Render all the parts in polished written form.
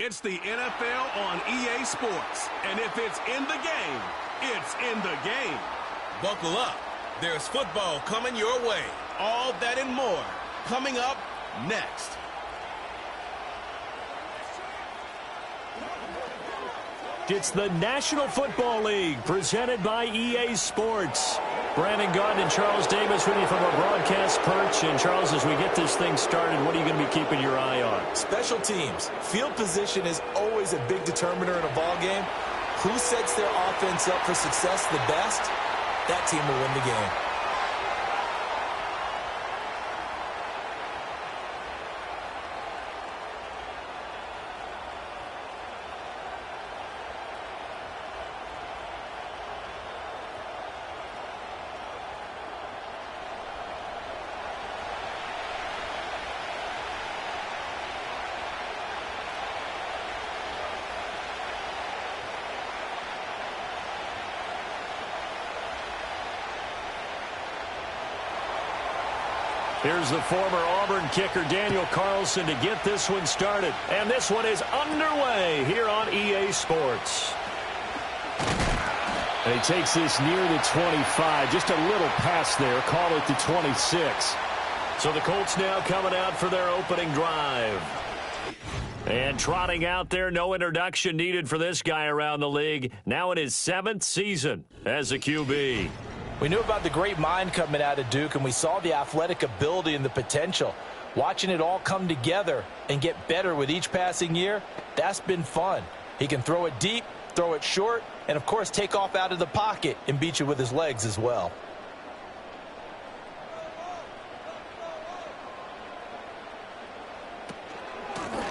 It's the NFL on EA Sports. And if it's in the game, it's in the game. Buckle up. There's football coming your way. All that and more coming up next. It's the National Football League presented by EA Sports. Brandon Gaudin and Charles Davis with you from our broadcast perch. And Charles, as we get this thing started, what are you going to be keeping your eye on? Special teams. Field position is always a big determiner in a ball game. Who sets their offense up for success the best, that team will win the game. Here's the former Auburn kicker Daniel Carlson to get this one started. And this one is underway here on EA Sports. And he takes this near the 25. Just a little pass there. Call it the 26. So the Colts now coming out for their opening drive. And trotting out there, no introduction needed for this guy around the league. Now in his 7th season as a QB. We knew about the great mind coming out of Duke, and we saw the athletic ability and the potential. Watching it all come together and get better with each passing year, that's been fun. He can throw it deep, throw it short, and, of course, take off out of the pocket and beat you with his legs as well.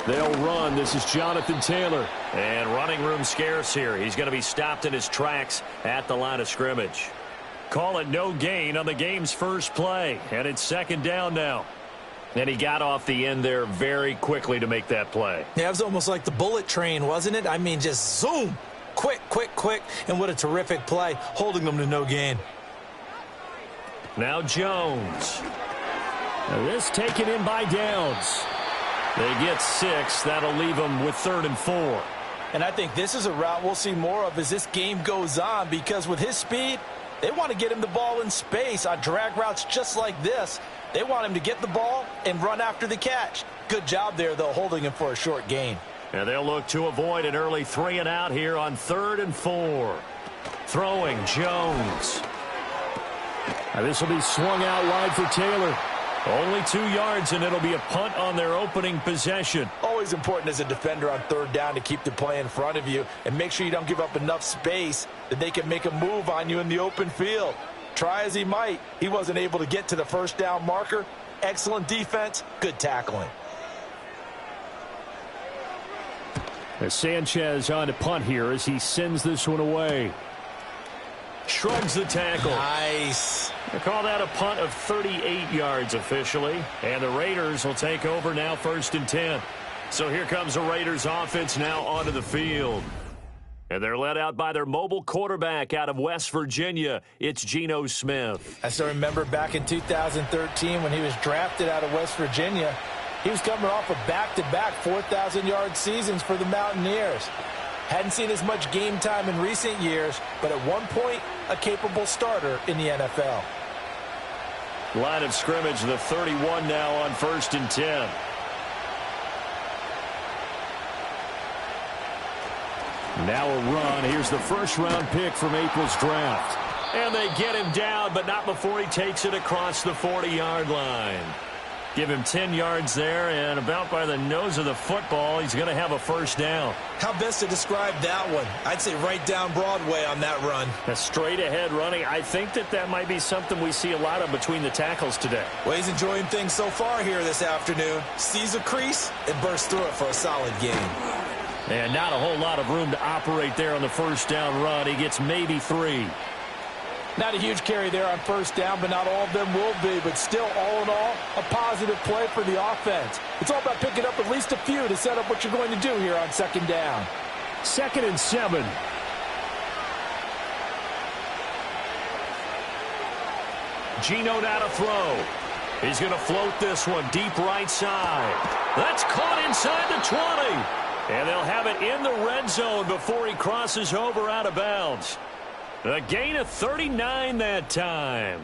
They'll run. This is Jonathan Taylor. And running room scarce here. He's going to be stopped in his tracks at the line of scrimmage. Call it no gain on the game's first play. And it's 2nd down now. And he got off the end there very quickly to make that play. Yeah, it was almost like the bullet train, wasn't it? I mean, just zoom. Quick, quick, quick. And what a terrific play, holding them to no gain. Now Jones. Now this taken in by Downs. They get 6. That'll leave them with 3rd and 4. And I think this is a route we'll see more of as this game goes on, because with his speed, they want to get him the ball in space on drag routes just like this. They want him to get the ball and run after the catch. Good job there, though, holding him for a short gain. And they'll look to avoid an early 3 and out here on 3rd and 4. Throwing Jones. Now this will be swung out wide for Taylor. Only 2 yards, and it'll be a punt on their opening possession. Always important as a defender on 3rd down to keep the play in front of you and make sure you don't give up enough space that they can make a move on you in the open field. Try as he might, he wasn't able to get to the 1st down marker. Excellent defense, good tackling. As Sanchez on to punt here as he sends this one away. Shrugs the tackle. Nice. They call that a punt of 38 yards officially. And the Raiders will take over now 1st and 10. So here comes the Raiders offense now onto the field. And they're led out by their mobile quarterback out of West Virginia. It's Geno Smith. I still remember back in 2013 when he was drafted out of West Virginia. He was coming off of back-to-back 4,000-yard seasons for the Mountaineers. Hadn't seen as much game time in recent years, but at one point, a capable starter in the NFL. Line of scrimmage, the 31 now on 1st and 10. Now a run. Here's the 1st-round pick from April's draft. And they get him down, but not before he takes it across the 40-yard line. Give him 10 yards there, and about by the nose of the football, he's going to have a 1st down. How best to describe that one? I'd say right down Broadway on that run. A straight-ahead running. I think that might be something we see a lot of between the tackles today. Well, he's enjoying things so far here this afternoon. Sees a crease and bursts through it for a solid gain. And not a whole lot of room to operate there on the 1st down run. He gets maybe 3. Not a huge carry there on 1st down, but not all of them will be. But still, all in all, a positive play for the offense. It's all about picking up at least a few to set up what you're going to do here on 2nd down. 2nd and 7. Geno now to throw. He's going to float this one deep right side. That's caught inside the 20. And they'll have it in the red zone before he crosses over out of bounds. A gain of 39 that time.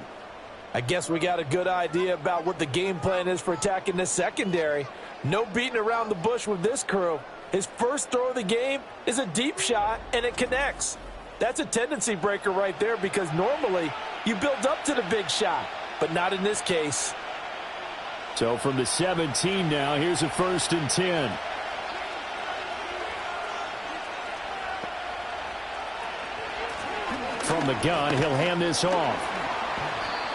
I guess we got a good idea about what the game plan is for attacking this secondary. No beating around the bush with this crew. His first throw of the game is a deep shot, and it connects. That's a tendency breaker right there because normally you build up to the big shot, but not in this case. So from the 17 now, here's a 1st and 10. From the gun, he'll hand this off.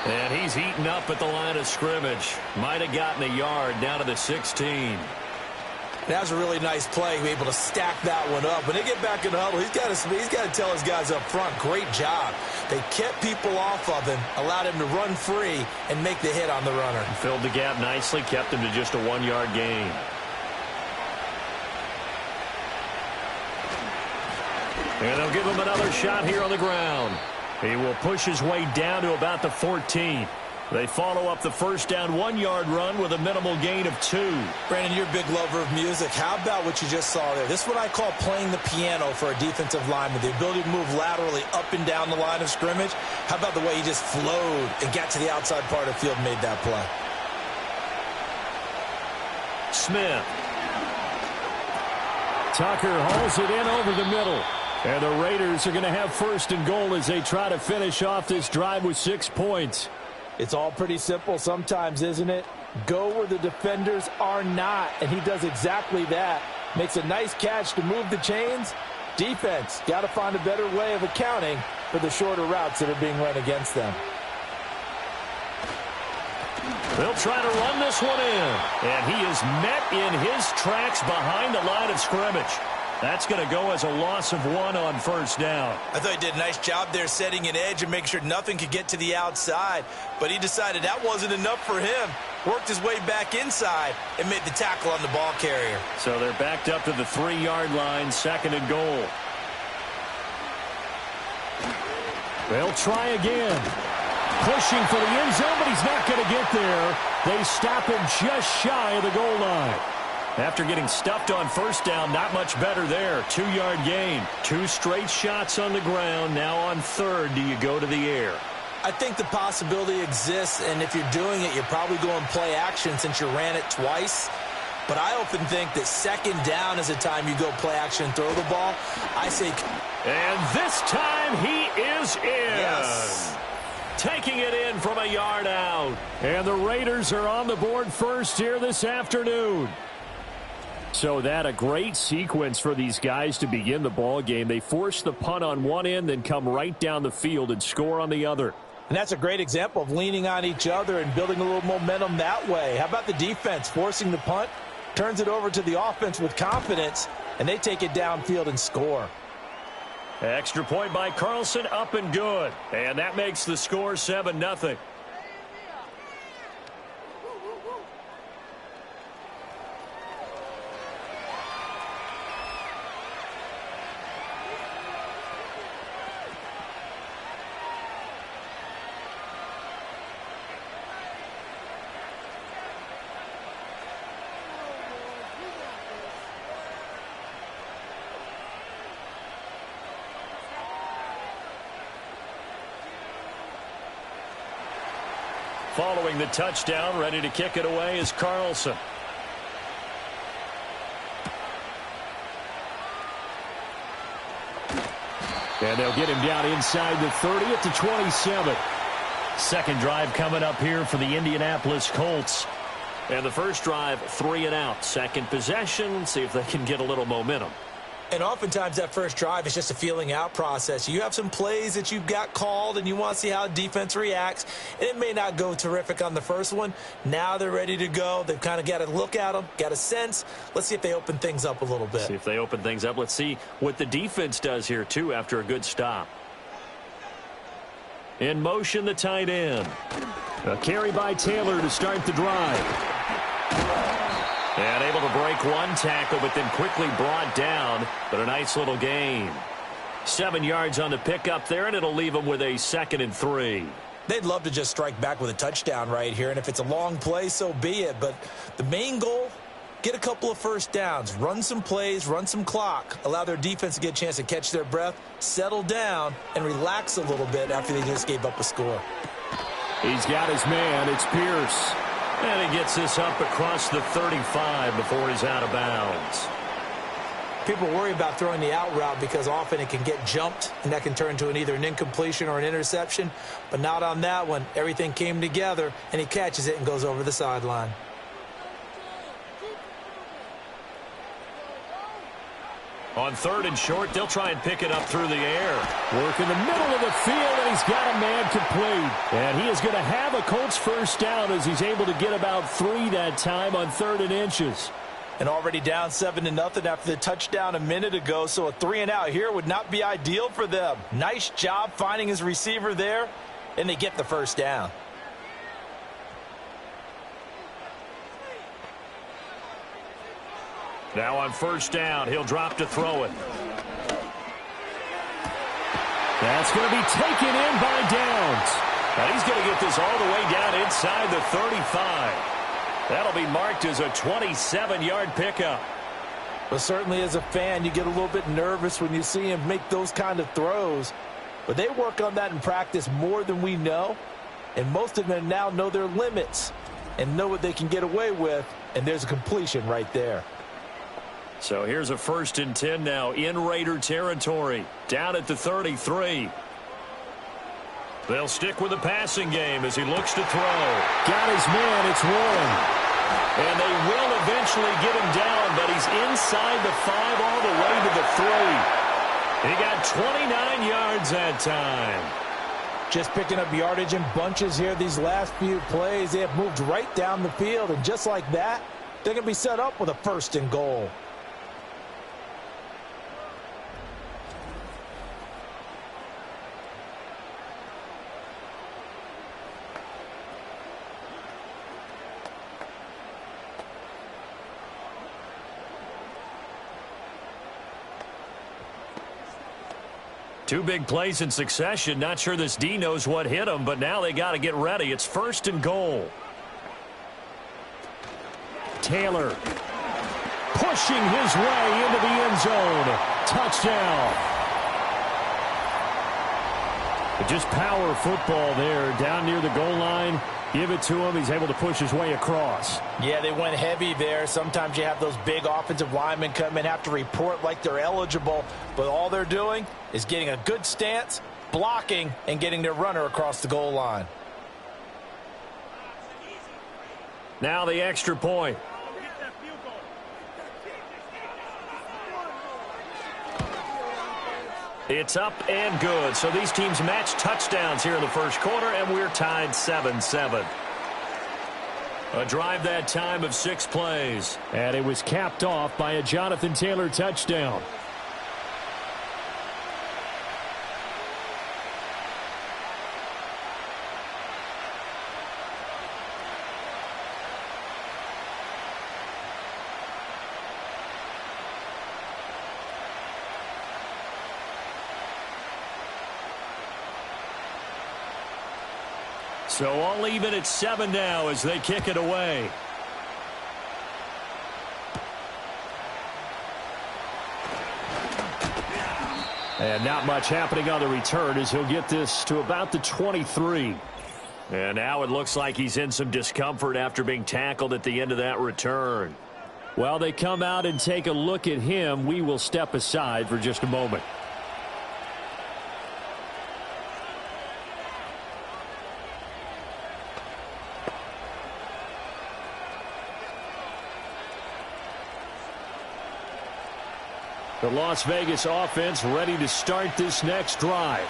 And he's eaten up at the line of scrimmage. Might have gotten a yard down to the 16. That was a really nice play, able to stack that one up. When they get back in the huddle, he's got to tell his guys up front, great job. They kept people off of him, allowed him to run free and make the hit on the runner. Filled the gap nicely, kept him to just a 1-yard gain. And they'll give him another shot here on the ground. He will push his way down to about the 14. They follow up the first down 1-yard run with a minimal gain of 2. Brandon, you're a big lover of music. How about what you just saw there? This is what I call playing the piano for a defensive lineman, the ability to move laterally up and down the line of scrimmage. How about the way he just flowed and got to the outside part of the field and made that play? Smith. Tucker hauls it in over the middle. And the Raiders are going to have 1st and goal as they try to finish off this drive with 6 points. It's all pretty simple sometimes, isn't it? Go where the defenders are not, and he does exactly that. Makes a nice catch to move the chains. Defense, got to find a better way of accounting for the shorter routes that are being run against them. They'll try to run this one in, and he is met in his tracks behind the line of scrimmage. That's going to go as a loss of 1 on 1st down. I thought he did a nice job there setting an edge and making sure nothing could get to the outside. But he decided that wasn't enough for him. Worked his way back inside and made the tackle on the ball carrier. So they're backed up to the 3-yard line, 2nd and goal. They'll try again. Pushing for the end zone, but he's not going to get there. They stop him just shy of the goal line. After getting stuffed on 1st down, not much better there. 2-yard gain. 2 straight shots on the ground. Now on 3rd, do you go to the air? I think the possibility exists, and if you're doing it, you're probably going play action since you ran it twice. But I often think that 2nd down is a time you go play action and throw the ball. I say... And this time he is in. Yes. Taking it in from a yard out. And the Raiders are on the board first here this afternoon. So that a great sequence for these guys to begin the ball game. They force the punt on one end, then come right down the field and score on the other. And that's a great example of leaning on each other and building a little momentum that way. How about the defense forcing the punt? Turns it over to the offense with confidence, and they take it downfield and score. Extra point by Carlson, up and good. And that makes the score 7-0. Following the touchdown, ready to kick it away is Carlson. And they'll get him down inside the 30 at the 27. Second drive coming up here for the Indianapolis Colts. And the first drive, 3 and out. Second possession, see if they can get a little momentum. And oftentimes that first drive is just a feeling out process. You have some plays that you've got called and you want to see how defense reacts. And it may not go terrific on the first one. Now they're ready to go. They've kind of got to look at them, got a sense. Let's see if they open things up a little bit. See if they open things up. Let's see what the defense does here, too, after a good stop. In motion, the tight end. A carry by Taylor to start the drive. And able to break one tackle, but then quickly brought down. But a nice little gain. 7 yards on the pickup there, and it'll leave them with a 2nd and 3. They'd love to just strike back with a touchdown right here. And if it's a long play, so be it. But the main goal, get a couple of first downs, run some plays, run some clock, allow their defense to get a chance to catch their breath, settle down, and relax a little bit after they just gave up a score. He's got his man. It's Pierce. And he gets this up across the 35 before he's out of bounds. People worry about throwing the out route because often it can get jumped, and that can turn into either an incompletion or an interception. But not on that one. Everything came together, and he catches it and goes over the sideline. On 3rd and short, they'll try and pick it up through the air. Work in the middle of the field, and he's got a man complete. And he is going to have a Colts first down as he's able to get about 3 that time on 3rd and inches. And already down 7-0 after the touchdown a minute ago, so a 3-and-out here would not be ideal for them. Nice job finding his receiver there, and they get the first down. Now on 1st down, he'll drop to throw it. That's going to be taken in by Downs. And he's going to get this all the way down inside the 35. That'll be marked as a 27-yard pickup. But certainly as a fan, you get a little bit nervous when you see him make those kind of throws. But they work on that in practice more than we know. And most of them now know their limits and know what they can get away with. And there's a completion right there. So here's a 1st and 10 now in Raider territory. Down at the 33. They'll stick with the passing game as he looks to throw. Got his man. It's Warren. And they will eventually get him down, but he's inside the 5 all the way to the 3. He got 29 yards that time. Just picking up yardage in bunches here these last few plays. They have moved right down the field, and just like that, they're going to be set up with a 1st and goal. Two big plays in succession. Not sure this D knows what hit him, but now they got to get ready. It's 1st and goal. Taylor pushing his way into the end zone. Touchdown. Just power football there down near the goal line. Give it to him. He's able to push his way across. Yeah, they went heavy there. Sometimes you have those big offensive linemen come in, have to report like they're eligible, but all they're doing is getting a good stance, blocking, and getting their runner across the goal line. Now the extra point. It's up and good. So these teams match touchdowns here in the first quarter, and we're tied 7-7. A drive that time of 6 plays. And it was capped off by a Jonathan Taylor touchdown. So all even at 7 now as they kick it away. And not much happening on the return as he'll get this to about the 23. And now it looks like he's in some discomfort after being tackled at the end of that return. While they come out and take a look at him, we will step aside for just a moment. The Las Vegas offense ready to start this next drive.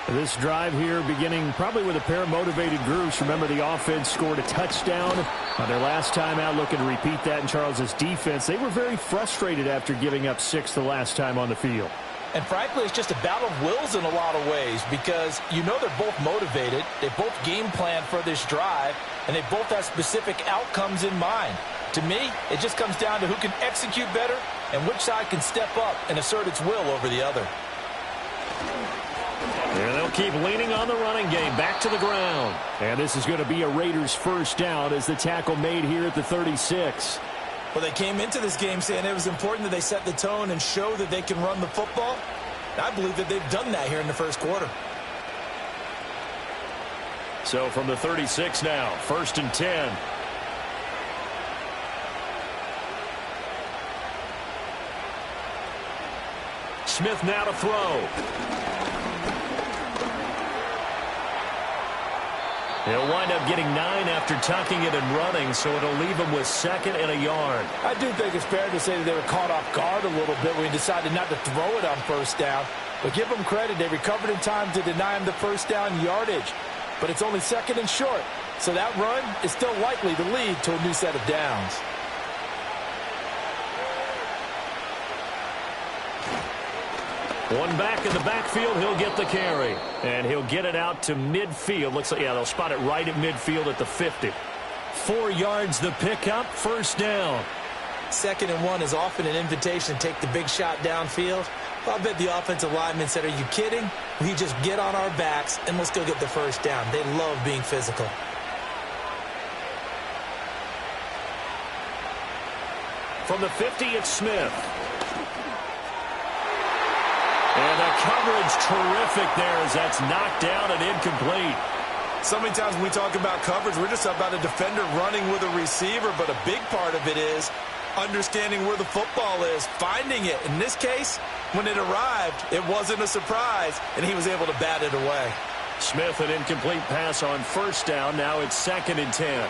This drive here beginning probably with a pair of motivated groups. Remember, the offense scored a touchdown on their last time out, looking to repeat that in Charles's defense. They were very frustrated after giving up 6 the last time on the field. And frankly, it's just a battle of wills in a lot of ways because you know they're both motivated. They both game plan for this drive, and they both have specific outcomes in mind. To me, it just comes down to who can execute better and which side can step up and assert its will over the other. And they'll keep leaning on the running game back to the ground. And this is going to be a Raiders first down as the tackle made here at the 36. Well, they came into this game saying it was important that they set the tone and show that they can run the football. I believe that they've done that here in the first quarter. So from the 36 now, 1st and 10. Smith now to throw. He'll wind up getting 9 after tucking it and running, so it'll leave him with 2nd and a yard. I do think it's fair to say that they were caught off guard a little bit when he decided not to throw it on 1st down. But give them credit. They recovered in time to deny him the 1st down yardage. But it's only 2nd and short. So that run is still likely to lead to a new set of downs. One back in the backfield, he'll get the carry. And he'll get it out to midfield. Looks like, yeah, they'll spot it right at midfield at the 50. 4 yards the pickup, 1st down. 2nd and 1 is often an invitation to take the big shot downfield. Well, I bet the offensive lineman said, are you kidding? We just get on our backs and let's go get the 1st down. They love being physical. From the 50, it's Smith. And the coverage terrific there as that's knocked down and incomplete. So many times when we talk about coverage, we're just about a defender running with a receiver, but a big part of it is understanding where the football is, finding it. In this case, when it arrived, it wasn't a surprise, and he was able to bat it away. Smith, an incomplete pass on 1st down. Now it's 2nd and 10.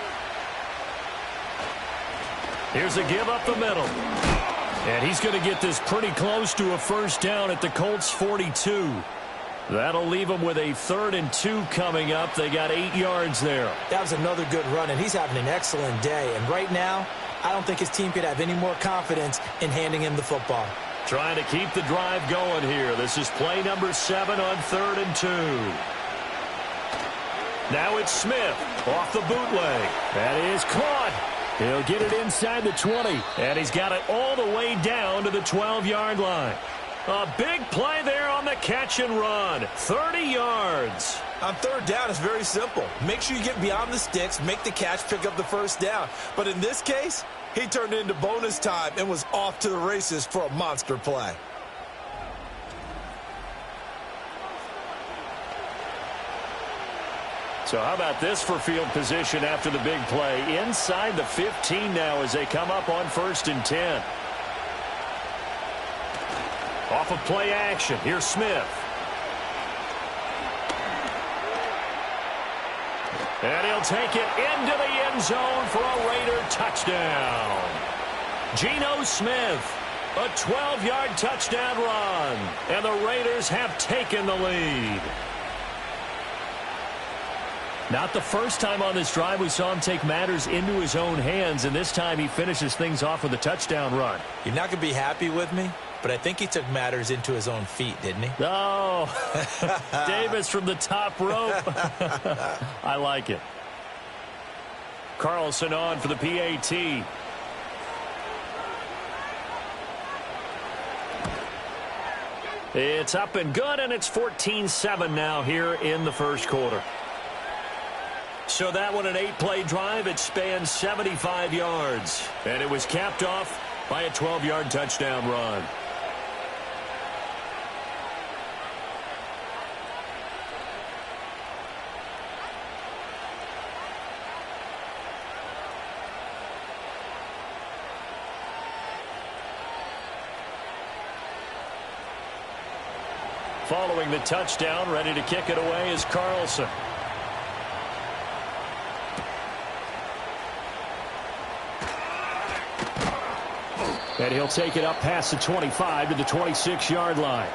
Here's a give up the middle. And he's going to get this pretty close to a 1st down at the Colts 42. That'll leave him with a 3rd and 2 coming up. They got 8 yards there. That was another good run, and he's having an excellent day. And right now, I don't think his team could have any more confidence in handing him the football. Trying to keep the drive going here. This is play number 7 on 3rd and 2. Now it's Smith off the bootleg. That is caught. He'll get it inside the 20, and he's got it all the way down to the 12-yard line. A big play there on the catch and run. 30 yards. On 3rd down, it's very simple. Make sure you get beyond the sticks, make the catch, pick up the 1st down. But in this case, he turned it into bonus time and was off to the races for a monster play. So how about this for field position after the big play? Inside the 15 now as they come up on 1st and 10. Off of play action, here's Smith. And he'll take it into the end zone for a Raider touchdown. Geno Smith, a 12-yard touchdown run. And the Raiders have taken the lead. Not the first time on this drive we saw him take matters into his own hands, and this time he finishes things off with a touchdown run. You're not going to be happy with me, but I think he took matters into his own feet, didn't he? Oh, Davis from the top rope. I like it. Carlson on for the PAT. It's up and good, and it's 14-7 now here in the first quarter. So that one, an 8-play drive. It spans 75 yards. And it was capped off by a 12-yard touchdown run. Following the touchdown, ready to kick it away is Carlson. And he'll take it up past the 25 to the 26-yard line.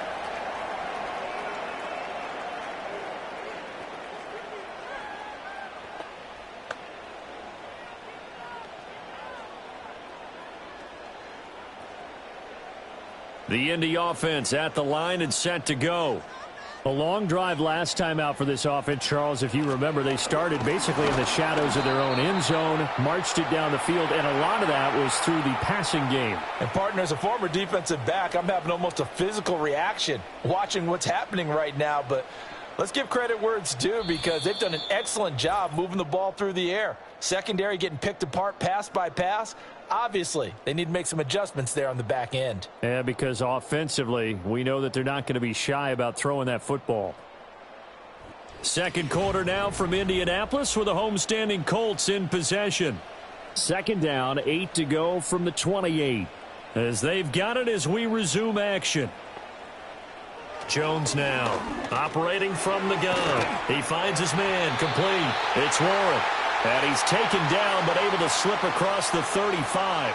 The Indy offense at the line and set to go. A long drive last time out for this offense, Charles. If you remember, they started basically in the shadows of their own end zone, marched it down the field, and a lot of that was through the passing game. And, partner, as a former defensive back, I'm having almost a physical reaction watching what's happening right now. But Let's give credit where it's due because they've done an excellent job moving the ball through the air. Secondary getting picked apart pass by pass. Obviously, they need to make some adjustments there on the back end. Yeah, because offensively, we know that they're not going to be shy about throwing that football. Second quarter now from Indianapolis with the homestanding Colts in possession. Second down, 8 to go from the 28. As they've got it as we resume action. Jones now operating from the gun. He finds his man complete. It's Warren. And he's taken down but able to slip across the 35.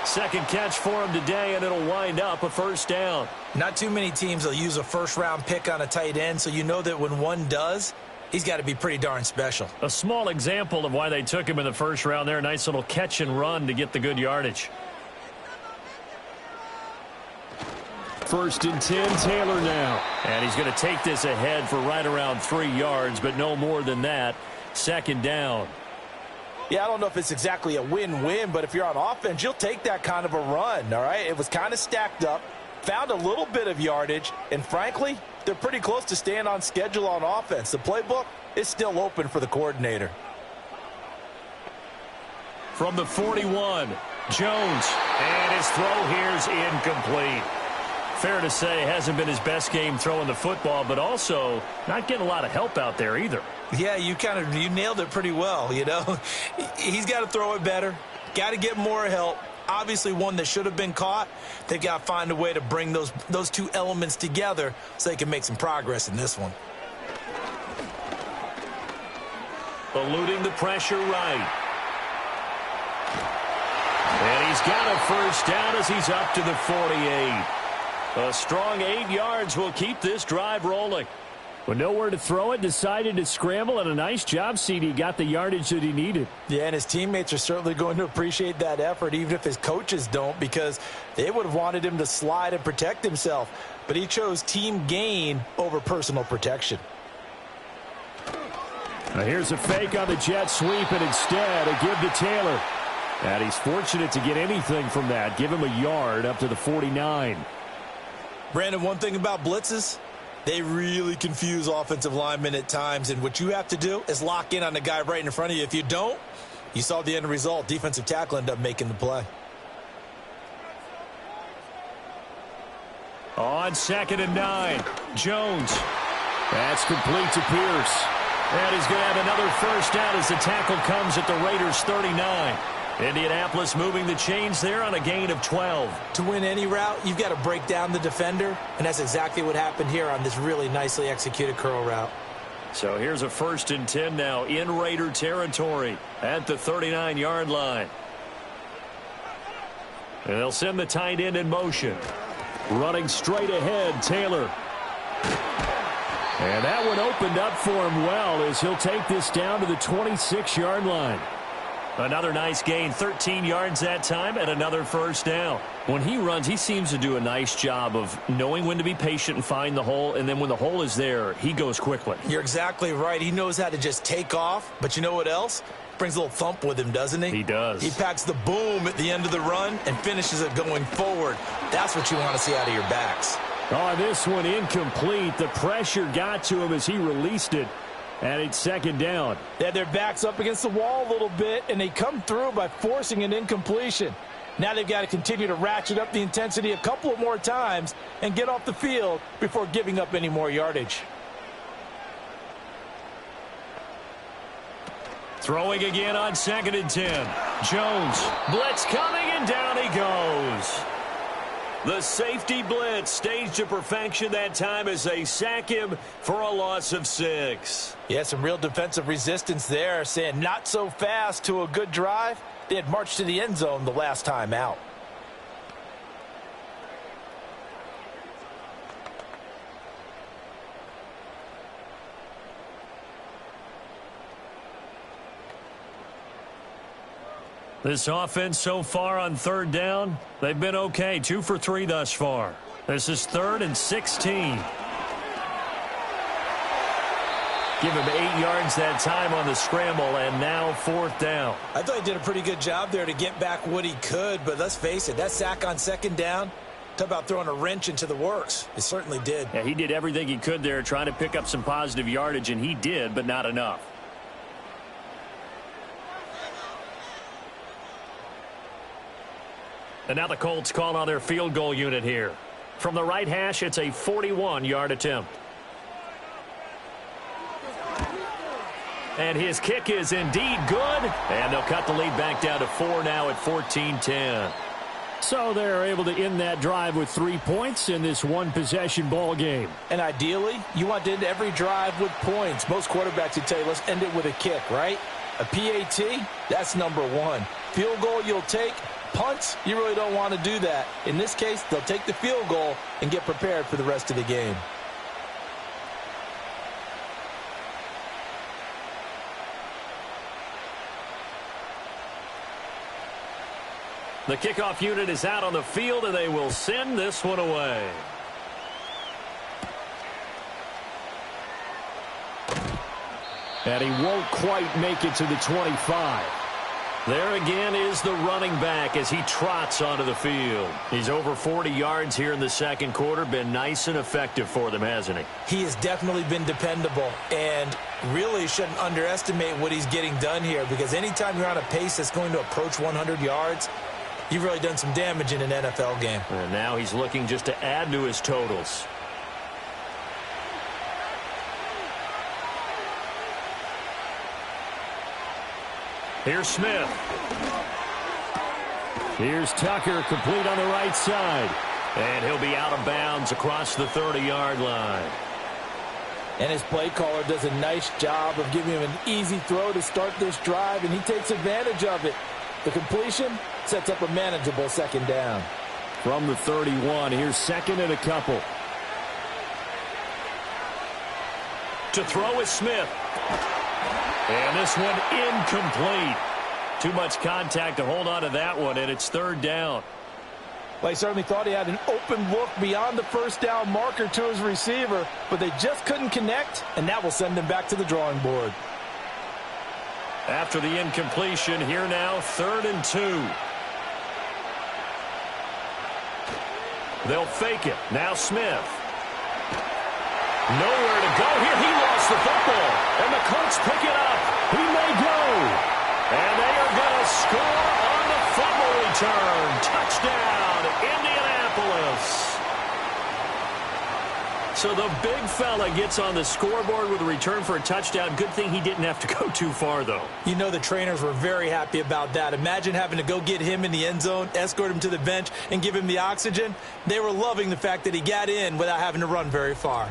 Second catch for him today, and it'll wind up a first down. Not too many teams will use a first-round pick on a tight end, so you know that when one does, he's got to be pretty darn special. A small example of why they took him in the first round there. Nice little catch and run to get the good yardage. First and 10, Taylor now. And he's going to take this ahead for right around 3 yards, but no more than that. Second down. Yeah, I don't know if it's exactly a win-win, but if you're on offense, you'll take that kind of a run, all right? It was kind of stacked up, found a little bit of yardage, and frankly, they're pretty close to staying on schedule on offense. The playbook is still open for the coordinator. From the 41, Jones. And his throw here's incomplete. Fair to say, hasn't been his best game throwing the football, but also not getting a lot of help out there either. Yeah, you nailed it pretty well, you know. He's got to throw it better, got to get more help. Obviously one that should have been caught. They've got to find a way to bring those two elements together so they can make some progress in this one. Eluding the pressure right. And he's got a first down as he's up to the 48. A strong 8 yards will keep this drive rolling. With nowhere to throw it, decided to scramble, and a nice job, CD. Got the yardage that he needed. Yeah, and his teammates are certainly going to appreciate that effort, even if his coaches don't, because they would have wanted him to slide and protect himself. But he chose team gain over personal protection. Now here's a fake on the jet sweep, and instead a give to Taylor. And he's fortunate to get anything from that. Give him a yard up to the 49. Brandon, one thing about blitzes, they really confuse offensive linemen at times, and what you have to do is lock in on the guy right in front of you. If you don't, you saw the end result. Defensive tackle ended up making the play. On 2nd and 9, Jones. That's complete to Pierce. And he's going to have another first down as the tackle comes at the Raiders' 39. Indianapolis moving the chains there on a gain of 12. To win any route, you've got to break down the defender, and that's exactly what happened here on this really nicely executed curl route. So here's a 1st and 10 now in Raider territory at the 39-yard line. And they'll send the tight end in motion. Running straight ahead, Taylor. And that one opened up for him well as he'll take this down to the 26-yard line. Another nice gain, 13 yards that time, and another first down. When he runs, he seems to do a nice job of knowing when to be patient and find the hole, and then when the hole is there, he goes quickly. You're exactly right. He knows how to just take off, but you know what else? Brings a little thump with him, doesn't he? He does. He packs the boom at the end of the run and finishes it going forward. That's what you want to see out of your backs. Oh, this one incomplete. The pressure got to him as he released it. And it's 2nd down. They had their backs up against the wall a little bit, and they come through by forcing an incompletion. Now they've got to continue to ratchet up the intensity a couple of more times and get off the field before giving up any more yardage. Throwing again on 2nd and 10. Jones. Blitz coming, and down he goes. The safety blitz staged to perfection that time as they sack him for a loss of 6. Yeah, some real defensive resistance there, saying not so fast to a good drive. They had marched to the end zone the last time out. This offense so far on 3rd down, they've been okay. 2 for 3 thus far. This is 3rd and 16. Give him 8 yards that time on the scramble, and now 4th down. I thought he did a pretty good job there to get back what he could, but let's face it, that sack on 2nd down, Talk about throwing a wrench into the works. It certainly did. Yeah, he did everything he could there trying to pick up some positive yardage, and he did, but not enough. And now the Colts call on their field goal unit here. From the right hash, it's a 41-yard attempt. And his kick is indeed good. And they'll cut the lead back down to 4 now at 14-10. So they're able to end that drive with 3 points in this one-possession ball game. And ideally, you want to end every drive with points. Most quarterbacks would tell you, let's end it with a kick, right? A PAT, that's number one. Field goal you'll take. Punts, you really don't want to do that. In this case, they'll take the field goal and get prepared for the rest of the game. The kickoff unit is out on the field, and they will send this one away. And he won't quite make it to the 25. There again is the running back as he trots onto the field. He's over 40 yards here in the second quarter. Been nice and effective for them, hasn't he? He has definitely been dependable and really shouldn't underestimate what he's getting done here, because anytime you're on a pace that's going to approach 100 yards, you've really done some damage in an NFL game. And now he's looking just to add to his totals. Here's Smith. Here's Tucker, complete on the right side. And he'll be out of bounds across the 30-yard line. And his play caller does a nice job of giving him an easy throw to start this drive, and he takes advantage of it. The completion sets up a manageable second down. From the 31, here's second and a couple. To throw is Smith. And this one incomplete. Too much contact to hold on to that one, and it's third down. Well, he certainly thought he had an open look beyond the first down marker to his receiver, but they just couldn't connect, and that will send him back to the drawing board. After the incompletion, here now, 3rd and 2. They'll fake it. Now Smith. Nowhere to go here. He lost the football. And the Colts pick it up. He may go. And they are going to score on the fumble return. Touchdown, Indianapolis. So the big fella gets on the scoreboard with a return for a touchdown. Good thing he didn't have to go too far, though. You know the trainers were very happy about that. Imagine having to go get him in the end zone, escort him to the bench, and give him the oxygen. They were loving the fact that he got in without having to run very far.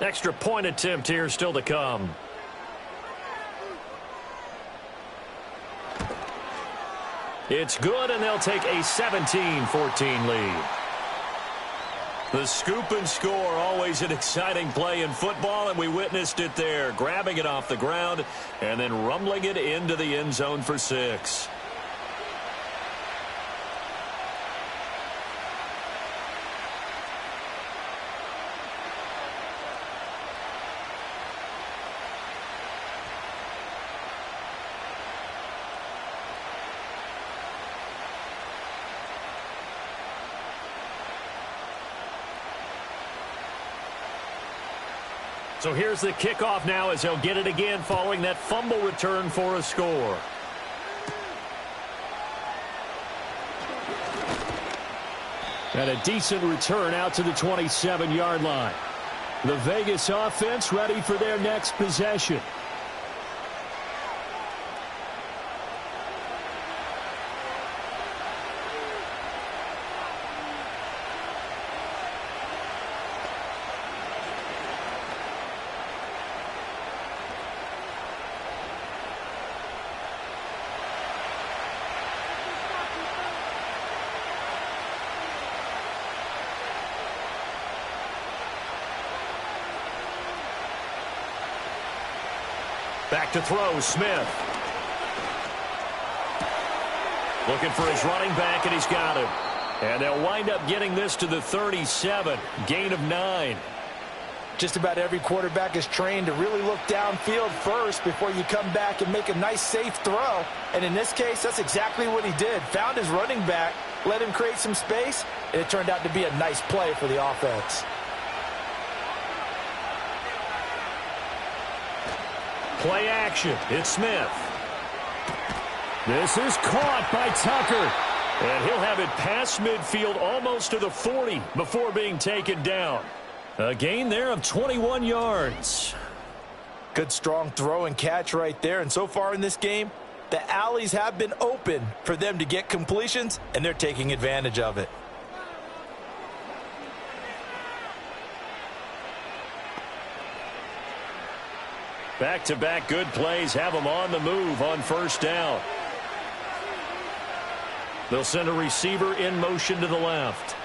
Extra point attempt here still to come. It's good, and they'll take a 17-14 lead. The scoop and score, always an exciting play in football, and we witnessed it there. Grabbing it off the ground and then rumbling it into the end zone for 6. So here's the kickoff now as they'll get it again following that fumble return for a score. And a decent return out to the 27-yard line. The Vegas offense ready for their next possession. Back to throw, Smith. Looking for his running back, and he's got him. And they'll wind up getting this to the 37, gain of 9. Just about every quarterback is trained to really look downfield first before you come back and make a nice, safe throw. And in this case, that's exactly what he did. Found his running back, let him create some space, and it turned out to be a nice play for the offense. Play action. It's Smith. This is caught by Tucker. And he'll have it past midfield almost to the 40 before being taken down. A gain there of 21 yards. Good strong throw and catch right there. And so far in this game, the alleys have been open for them to get completions, and they're taking advantage of it. Back-to-back good plays have them on the move on first down. They'll send a receiver in motion to the left.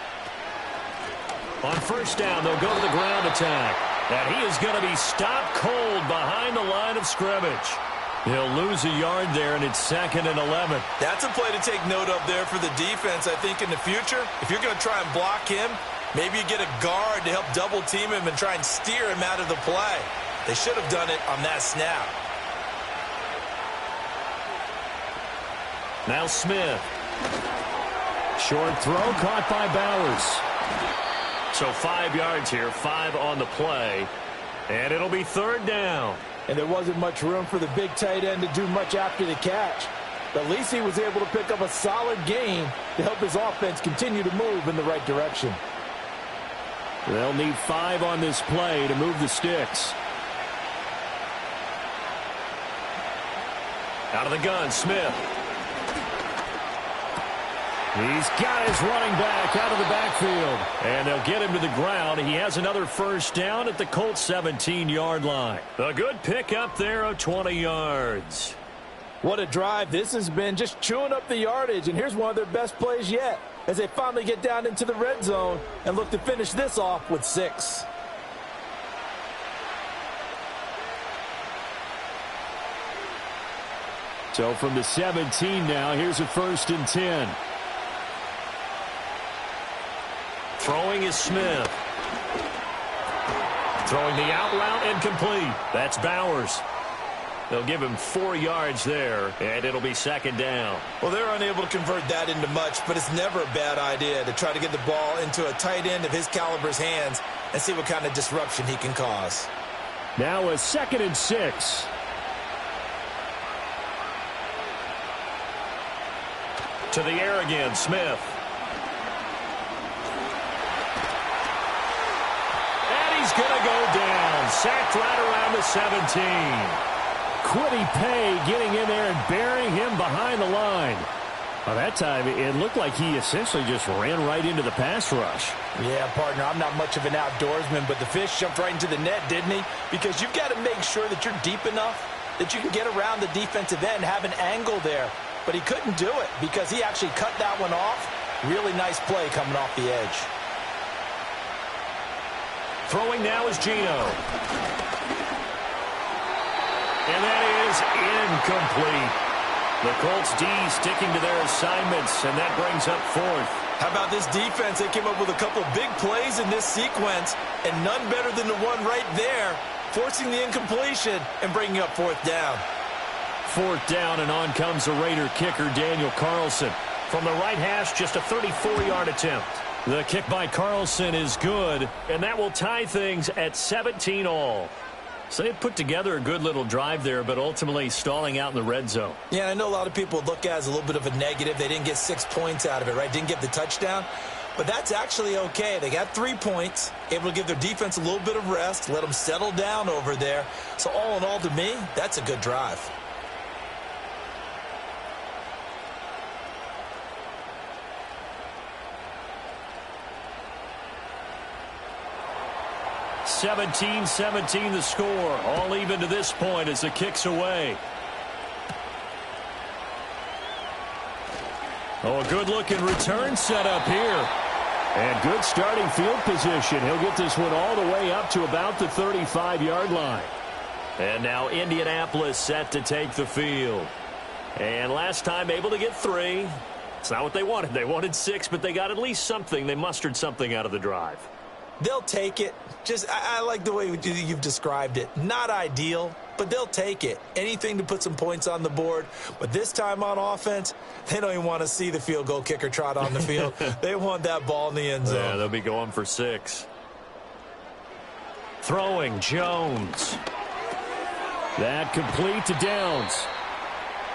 On first down, they'll go to the ground attack. And he is going to be stopped cold behind the line of scrimmage. He'll lose a yard there, and it's 2nd and 11. That's a play to take note of there for the defense, I think, in the future. If you're going to try and block him, maybe you get a guard to help double-team him and try and steer him out of the play. They should have done it on that snap. Now Smith. Short throw caught by Bowers. So 5 yards here, 5 on the play. And it'll be 3rd down. And there wasn't much room for the big tight end to do much after the catch. But at least he was able to pick up a solid gain to help his offense continue to move in the right direction. They'll need 5 on this play to move the sticks. Out of the gun, Smith. He's got his running back out of the backfield. And they'll get him to the ground. He has another first down at the Colts 17-yard line. A good pickup there of 20 yards. What a drive this has been, just chewing up the yardage. And here's one of their best plays yet as they finally get down into the red zone and look to finish this off with 6. So from the 17 now, here's a 1st and 10. Throwing is Smith. Throwing the out route incomplete. That's Bowers. They'll give him 4 yards there, and it'll be 2nd down. Well, they're unable to convert that into much, but it's never a bad idea to try to get the ball into a tight end of his caliber's hands and see what kind of disruption he can cause. Now a 2nd and 6. To the air again, Smith. He's going to go down. Sacked right around the 17. Quiddy Pay getting in there and burying him behind the line. Well, that time, it looked like he essentially just ran right into the pass rush. Yeah, partner, I'm not much of an outdoorsman, but the fish jumped right into the net, didn't he? Because you've got to make sure that you're deep enough that you can get around the defensive end, have an angle there. But he couldn't do it because he actually cut that one off. Really nice play coming off the edge. Throwing now is Gino. And that is incomplete. The Colts D sticking to their assignments, and that brings up 4th. How about this defense? They came up with a couple big plays in this sequence, and none better than the one right there, forcing the incompletion and bringing up 4th down. 4th down, and on comes the Raider kicker, Daniel Carlson. From the right hash, just a 34-yard attempt. The kick by Carlson is good, and that will tie things at 17 all. So they put together a good little drive there, but ultimately stalling out in the red zone. Yeah, I know a lot of people look at it as a little bit of a negative. They didn't get 6 points out of it, right? Didn't get the touchdown. But that's actually okay. They got 3 points, able to give their defense a little bit of rest, let them settle down over there. So all in all, to me, that's a good drive. (17-17) the score. All even to this point as the kick's away. Oh, a good-looking return set up here. And good starting field position. He'll get this one all the way up to about the 35-yard line. And now Indianapolis set to take the field. And last time able to get 3. It's not what they wanted. They wanted 6, but they got at least something. They mustered something out of the drive. They'll take it. I like the way you've described it. Not ideal, but they'll take it. Anything to put some points on the board. But this time on offense, they don't even want to see the field goal kicker trot on the field. They want that ball in the end zone. Yeah, they'll be going for 6. Throwing, Jones. That complete to Downs.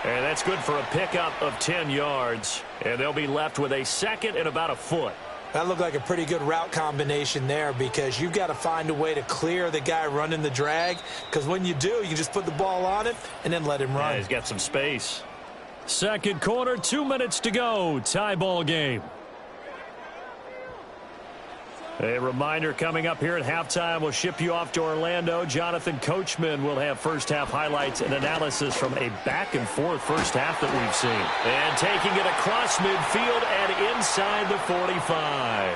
And that's good for a pickup of 10 yards. And they'll be left with a second and about a foot. That looked like a pretty good route combination there because you've got to find a way to clear the guy running the drag, because when you do, you just put the ball on him and then let him run. Yeah, he's got some space. Second quarter, 2 minutes to go. Tie ball game. A reminder coming up here at halftime. We'll ship you off to Orlando. Jonathan Coachman will have first-half highlights and analysis from a back-and-forth first half that we've seen. And taking it across midfield and inside the 45.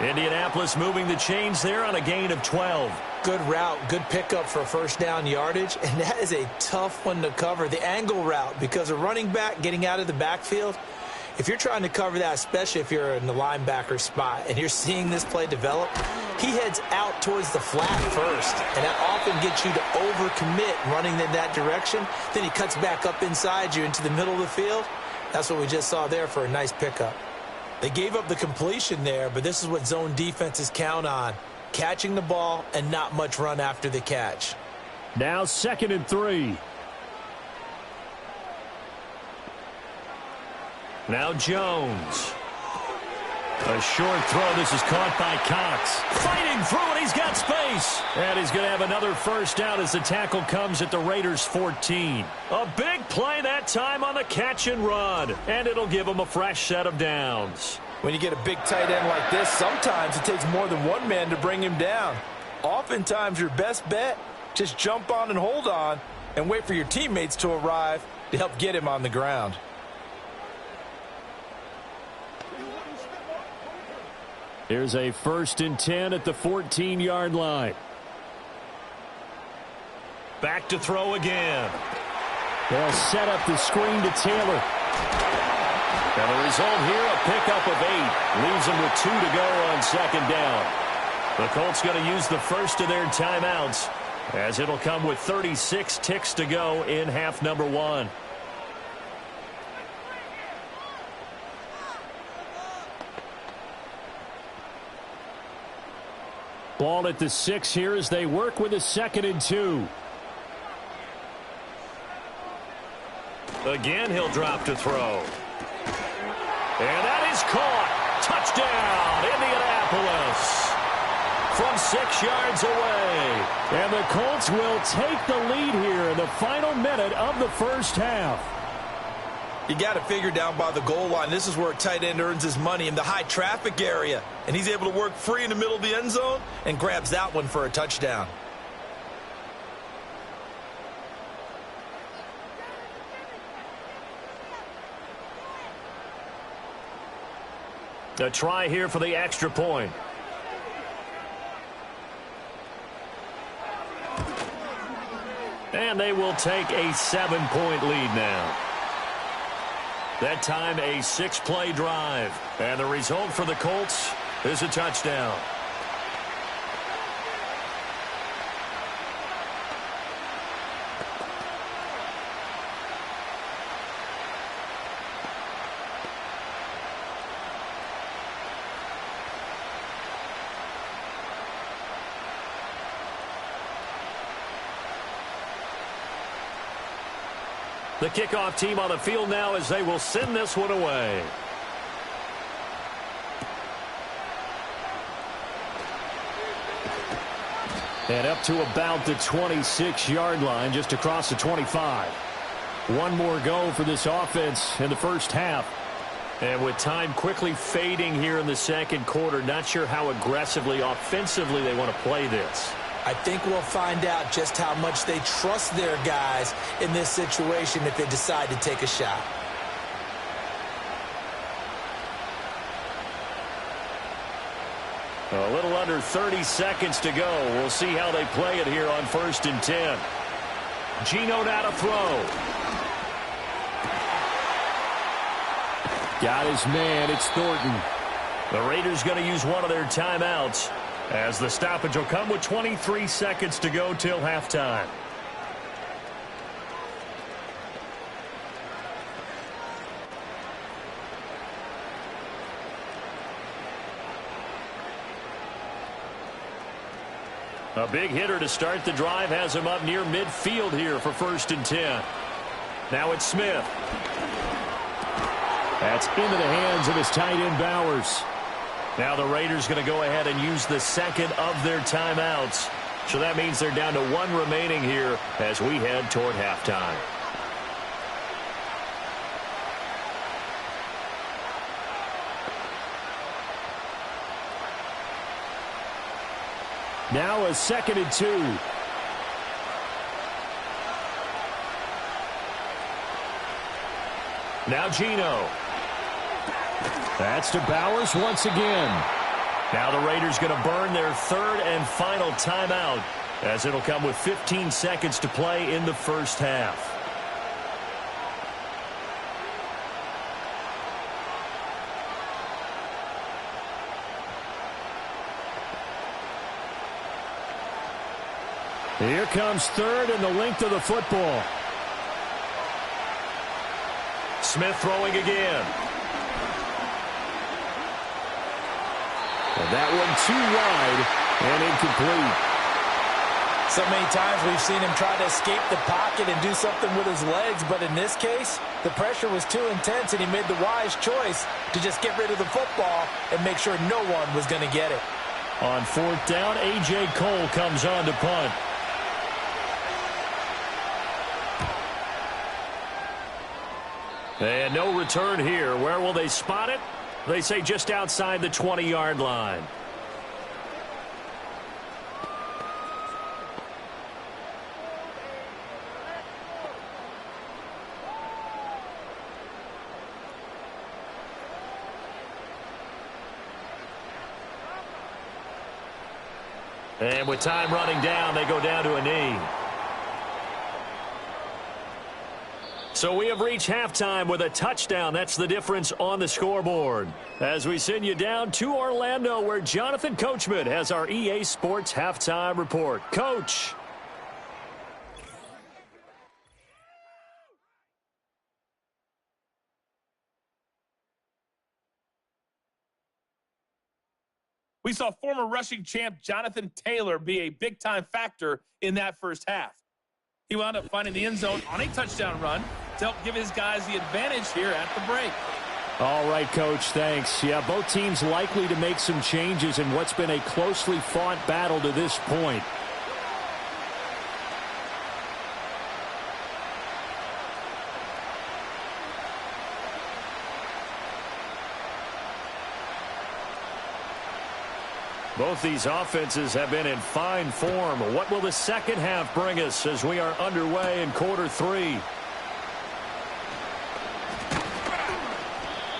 Indianapolis moving the chains there on a gain of 12. Good route, good pickup for first down yardage, and that is a tough one to cover. The angle route, because a running back getting out of the backfield, if you're trying to cover that, especially if you're in the linebacker spot and you're seeing this play develop, he heads out towards the flat first, and that often gets you to overcommit running in that direction. Then he cuts back up inside you into the middle of the field. That's what we just saw there for a nice pickup. They gave up the completion there, but this is what zone defenses count on, catching the ball and not much run after the catch. Now 2nd and 3. Now Jones. A short throw. This is caught by Cox. Fighting through it. He's got space. And he's going to have another first down as the tackle comes at the Raiders' 14. A big play that time on the catch and run. And it'll give him a fresh set of downs. When you get a big tight end like this, sometimes it takes more than one man to bring him down. Oftentimes your best bet, just jump on and hold on and wait for your teammates to arrive to help get him on the ground. Here's a 1st and 10 at the 14-yard line. Back to throw again. They'll set up the screen to Taylor. And the result here, a pickup of 8. Leaves them with 2 to go on 2nd down. The Colts going to use the first of their timeouts, as it'll come with 36 ticks to go in half number 1. Ball at the 6 here as they work with a 2nd and 2. Again, he'll drop to throw. And that is caught. Touchdown, Indianapolis. From 6 yards away. And the Colts will take the lead here in the final minute of the first half. You got to figure down by the goal line. This is where a tight end earns his money, in the high traffic area. And he's able to work free in the middle of the end zone and grabs that one for a touchdown. A try here for the extra point. And they will take a 7-point lead now. That time a 6-play drive. And the result for the Colts is a touchdown. The kickoff team on the field now as they will send this one away. And up to about the 26-yard line, just across the 25. One more go for this offense in the first half. And with time quickly fading here in the second quarter, not sure how aggressively, offensively they want to play this. I think we'll find out just how much they trust their guys in this situation if they decide to take a shot. A little under 30 seconds to go. We'll see how they play it here on 1st and 10. Geno now to throw. Got his man. It's Thornton. The Raiders going to use one of their timeouts as the stoppage will come with 23 seconds to go till halftime. A big hitter to start the drive has him up near midfield here for 1st and 10. Now it's Smith. That's into the hands of his tight end Bowers. Now the Raiders going to go ahead and use the second of their timeouts. So that means they're down to 1 remaining here as we head toward halftime. Now a 2nd and 2. Now Geno. That's to Bowers once again. Now the Raiders going to burn their 3rd and final timeout as it'll come with 15 seconds to play in the first half. Here comes 3rd and the length of the football. Smith throwing again. And that one too wide and incomplete. So many times we've seen him try to escape the pocket and do something with his legs, but in this case, the pressure was too intense and he made the wise choice to just get rid of the football and make sure no one was going to get it. On 4th down, A.J. Cole comes on to punt. And no return here. Where will they spot it? They say just outside the 20-yard line. And with time running down, they go down to a knee. So we have reached halftime with a touchdown. That's the difference on the scoreboard. As we send you down to Orlando, where Jonathan Coachman has our EA Sports halftime report. Coach. We saw former rushing champ Jonathan Taylor be a big-time factor in that first half. He wound up finding the end zone on a touchdown run to help give his guys the advantage here at the break. All right, Coach, thanks. Yeah, both teams likely to make some changes in what's been a closely fought battle to this point. Both these offenses have been in fine form. What will the second half bring us as we are underway in quarter 3?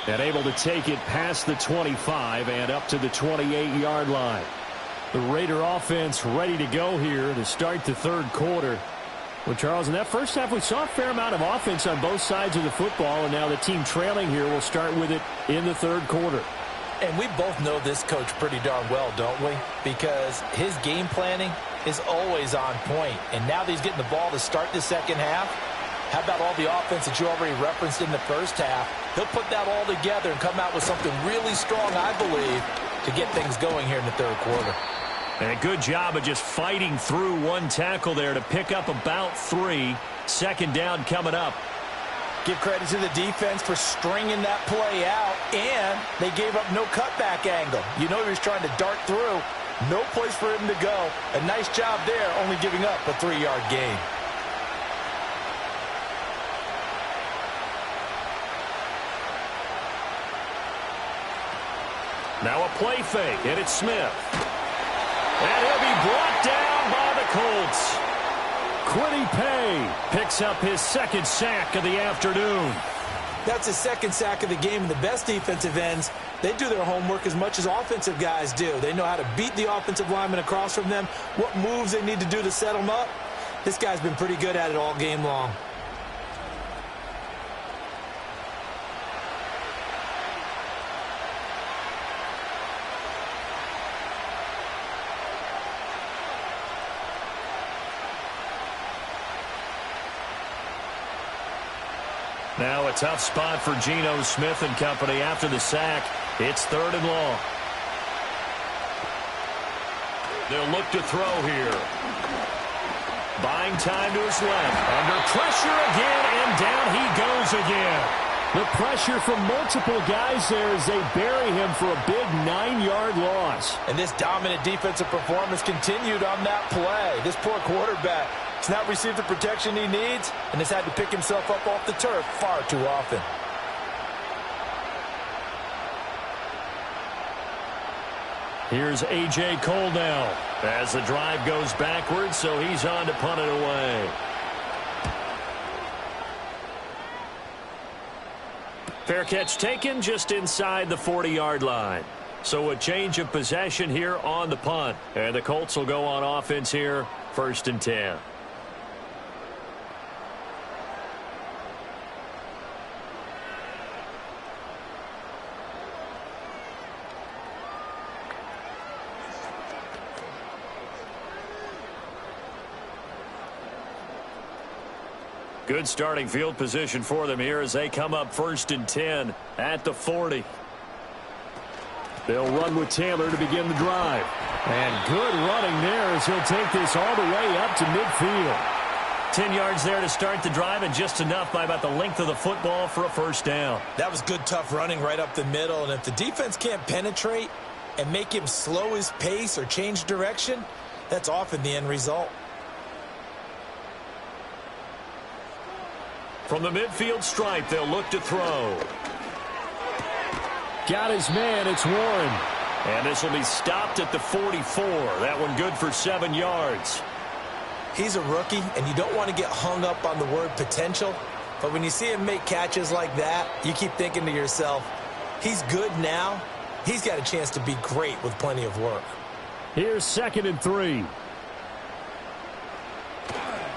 And able to take it past the 25 and up to the 28-yard line. The Raider offense ready to go here to start the 3rd quarter. Well, Charles, in that first half, we saw a fair amount of offense on both sides of the football, and now the team trailing here will start with it in the 3rd quarter. And we both know this coach pretty darn well, don't we? Because his game planning is always on point. And now that he's getting the ball to start the second half, how about all the offense that you already referenced in the first half? He'll put that all together and come out with something really strong, I believe, to get things going here in the 3rd quarter. And a good job of just fighting through one tackle there to pick up about 3. 2nd down coming up. Give credit to the defense for stringing that play out, and they gave up no cutback angle. You know he was trying to dart through. No place for him to go. A nice job there, only giving up a 3-yard gain. Now a play fake, and it's Smith. And he'll be brought down by the Colts. Quiddy Pay picks up his 2nd sack of the afternoon. That's his 2nd sack of the game, and the best defensive ends, they do their homework as much as offensive guys do. They know how to beat the offensive lineman across from them, what moves they need to do to set them up. This guy's been pretty good at it all game long. Now a tough spot for Geno Smith and company after the sack. It's 3rd and long. They'll look to throw here. Buying time to his left. Under pressure again, and down he goes again. The pressure from multiple guys there as they bury him for a big 9-yard loss. And this dominant defensive performance continued on that play. This poor quarterback has not received the protection he needs and has had to pick himself up off the turf far too often. Here's A.J. Cole now as the drive goes backwards, so he's on to punt it away. Fair catch taken just inside the 40-yard line. So a change of possession here on the punt. And the Colts will go on offense here, 1st and 10. Good starting field position for them here as they come up 1st and 10 at the 40. They'll run with Taylor to begin the drive. And good running there as he'll take this all the way up to midfield. 10 yards there to start the drive, and just enough by about the length of the football for a 1st down. That was good, tough running right up the middle. And if the defense can't penetrate and make him slow his pace or change direction, that's often the end result. From the midfield stripe, they'll look to throw. Got his man, it's Warren. And this will be stopped at the 44. That one good for 7 yards. He's a rookie, and you don't want to get hung up on the word potential. But when you see him make catches like that, you keep thinking to yourself, he's good now. He's got a chance to be great with plenty of work. Here's 2nd and 3.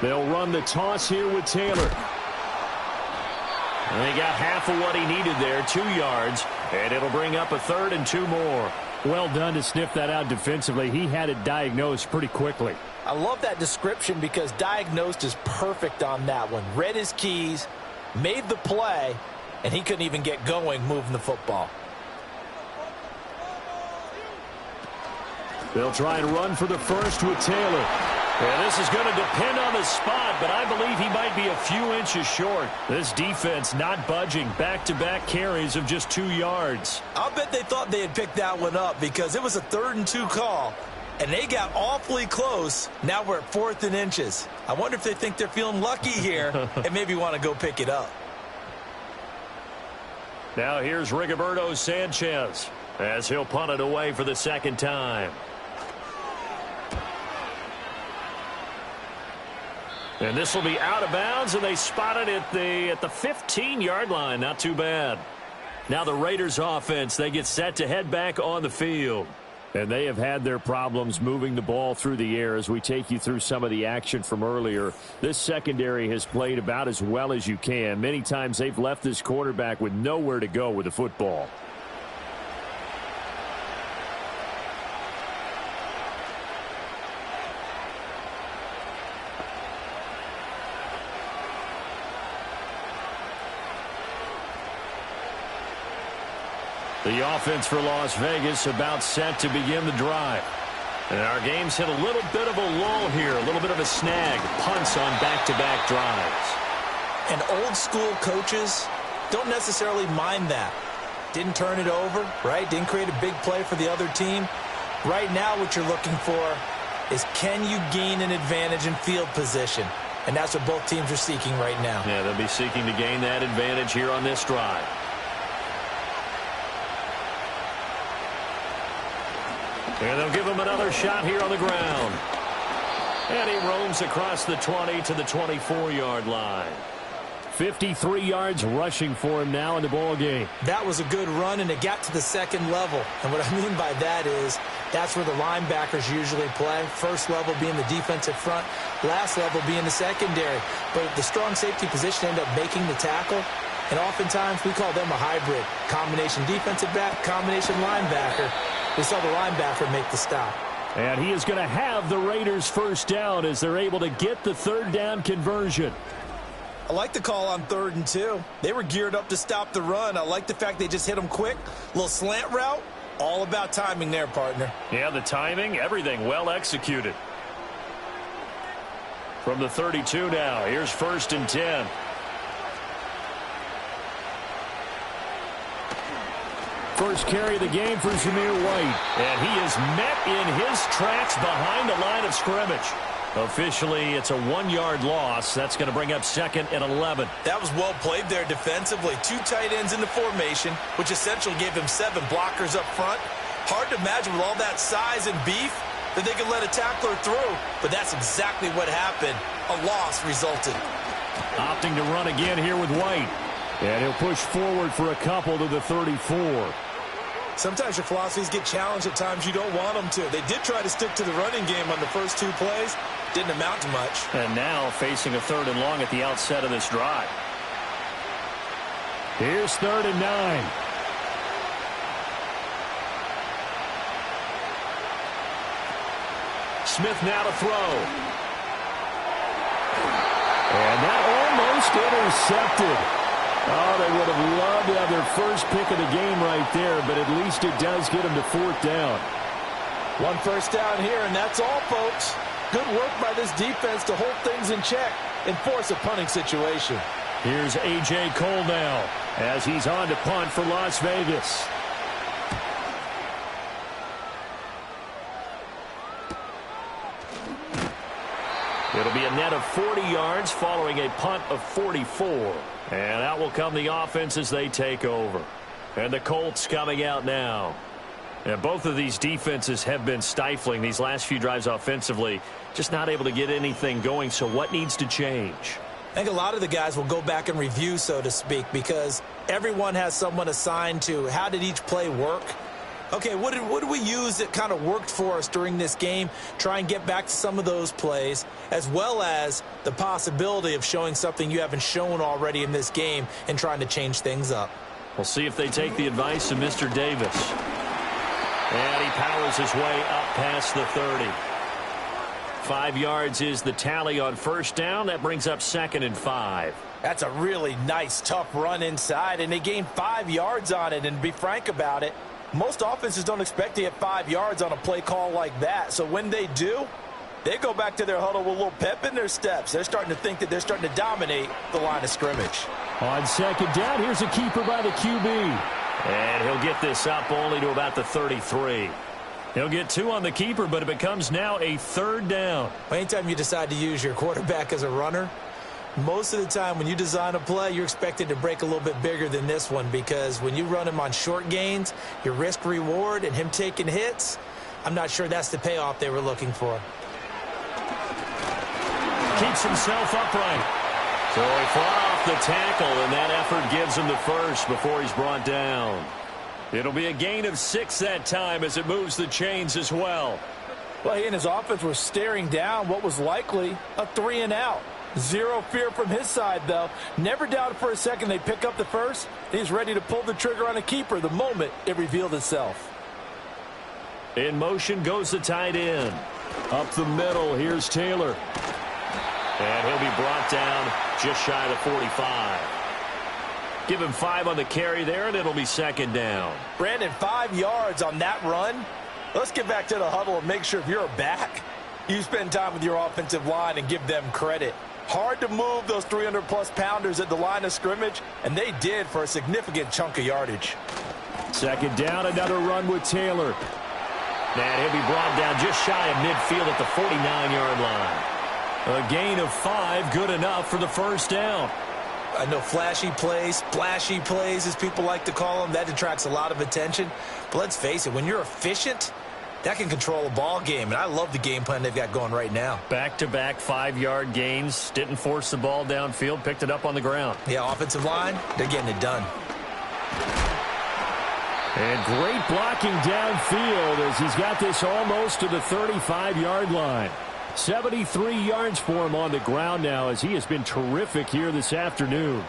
They'll run the toss here with Taylor. And he got half of what he needed there, 2 yards, and it'll bring up a 3rd and 2 more. Well done to sniff that out defensively. He had it diagnosed pretty quickly. I love that description because diagnosed is perfect on that one. Read his keys, made the play, and he couldn't even get going moving the football. They'll try and run for the 1st with Taylor. Yeah, this is going to depend on the spot, but I believe he might be a few inches short. This defense not budging. Back-to-back carries of just 2 yards. I'll bet they thought they had picked that one up because it was a 3rd and 2 call, and they got awfully close. Now we're at 4th and inches. I wonder if they think they're feeling lucky here and maybe want to go pick it up. Now here's Rigoberto Sanchez as he'll punt it away for the 2nd time. And this will be out of bounds, and they spot it at the 15-yard line. Not too bad. Now the Raiders offense, they get set to head back on the field. And they have had their problems moving the ball through the air as we take you through some of the action from earlier. This secondary has played about as well as you can. Many times they've left this quarterback with nowhere to go with the football. The offense for Las Vegas about set to begin the drive. And our game's hit a little bit of a lull here, a little bit of a snag. Punts on back-to-back drives. And old-school coaches don't necessarily mind that. Didn't turn it over, right? Didn't create a big play for the other team. Right now what you're looking for is can you gain an advantage in field position? And that's what both teams are seeking right now. Yeah, they'll be seeking to gain that advantage here on this drive. And they'll give him another shot here on the ground. And he roams across the 20 to the 24-yard line. 53 yards rushing for him now in the ball game. That was a good run, and it got to the 2nd level. And what I mean by that is that's where the linebackers usually play. First level being the defensive front, last level being the secondary. But the strong safety position end up making the tackle. And oftentimes we call them a hybrid. Combination defensive back, combination linebacker. We saw the linebacker make the stop. And he is going to have the Raiders 1st down as they're able to get the 3rd down conversion. I like the call on 3rd and 2. They were geared up to stop the run. I like the fact they just hit them quick. Little slant route. All about timing there, partner. Yeah, the timing, everything well executed. From the 32 now, here's 1st and 10. First carry of the game for Zamir White. And he is met in his tracks behind the line of scrimmage. Officially, it's a 1-yard loss. That's going to bring up 2nd and 11. That was well played there defensively. 2 tight ends in the formation, which essentially gave him 7 blockers up front. Hard to imagine with all that size and beef that they could let a tackler through, but that's exactly what happened. A loss resulted. Opting to run again here with White. And he'll push forward for a couple to the 34. Sometimes your philosophies get challenged at times you don't want them to. They did try to stick to the running game on the first 2 plays. Didn't amount to much. And now facing a 3rd and long at the outset of this drive. Here's 3rd and 9. Smith now to throw. And that almost intercepted. Oh, they would have loved to have their first pick of the game right there, but at least it does get them to 4th down. 1 first down here, and that's all, folks. Good work by this defense to hold things in check and force a punting situation. Here's A.J. Cole now as he's on to punt for Las Vegas. It'll be a net of 40 yards following a punt of 44. And out will come the offense as they take over. And the Colts coming out now. And both of these defenses have been stifling these last few drives offensively. Just not able to get anything going. So what needs to change? I think a lot of the guys will go back and review, so to speak, because everyone has someone assigned to how did each play work. Okay, what did we use that kind of worked for us during this game? Try and get back to some of those plays, as well as the possibility of showing something you haven't shown already in this game and trying to change things up. We'll see if they take the advice of Mr. Davis. And he powers his way up past the 30. 5 yards is the tally on 1st down. That brings up 2nd and 5. That's a really nice, tough run inside, and they gained 5 yards on it. And to be frank about it, most offenses don't expect to get 5 yards on a play call like that. So when they do, they go back to their huddle with a little pep in their steps. They're starting to think that they're starting to dominate the line of scrimmage. On 2nd down, here's a keeper by the QB. And he'll get this up only to about the 33. He'll get 2 on the keeper, but it becomes now a 3rd down. Anytime you decide to use your quarterback as a runner, most of the time when you design a play, you're expected to break a little bit bigger than this one, because when you run him on short gains, your risk-reward and him taking hits, I'm not sure that's the payoff they were looking for. Keeps himself upright. So he fought off the tackle, and that effort gives him the first before he's brought down. It'll be a gain of 6 that time as it moves the chains as well. Well, he and his offense were staring down what was likely a 3-and-out. Zero fear from his side, though. Never doubted for a second they'd pick up the first. He's ready to pull the trigger on a keeper the moment it revealed itself. In motion goes the tight end. Up the middle, here's Taylor. And he'll be brought down just shy of the 45. Give him 5 on the carry there, and it'll be 2nd down. Brandon, 5 yards on that run. Let's get back to the huddle and make sure if you're back, you spend time with your offensive line and give them credit. Hard to move those 300-plus pounders at the line of scrimmage, and they did for a significant chunk of yardage. 2nd down, another run with Taylor. And he'll be brought down just shy of midfield at the 49-yard line. A gain of 5, good enough for the 1st down. I know flashy plays, splashy plays, as people like to call them, that attracts a lot of attention. But let's face it, when you're efficient, that can control a ball game, and I love the game plan they've got going right now. Back-to-back 5-yard gains, didn't force the ball downfield, picked it up on the ground. Yeah, offensive line, they're getting it done. And great blocking downfield as he's got this almost to the 35-yard line. 73 yards for him on the ground now as he has been terrific here this afternoon.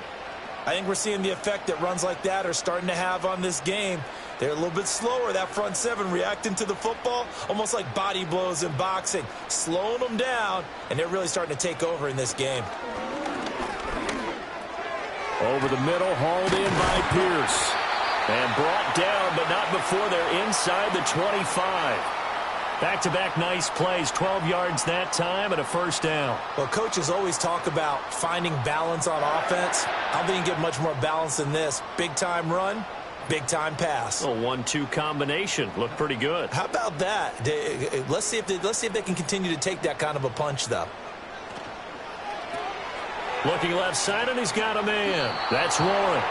I think we're seeing the effect that runs like that are starting to have on this game. They're a little bit slower, that front 7, reacting to the football, almost like body blows in boxing, slowing them down, and they're really starting to take over in this game. Over the middle, hauled in by Pierce. And brought down, but not before they're inside the 25. Back-to-back nice plays, 12 yards that time and a first down. Well, coaches always talk about finding balance on offense. I don't think you can get much more balance than this. Big-time run, big-time pass. A 1-2 combination. Looked pretty good. How about that? Let's see if they can continue to take that kind of a punch, though. Looking left side, and he's got a man. That's Warren.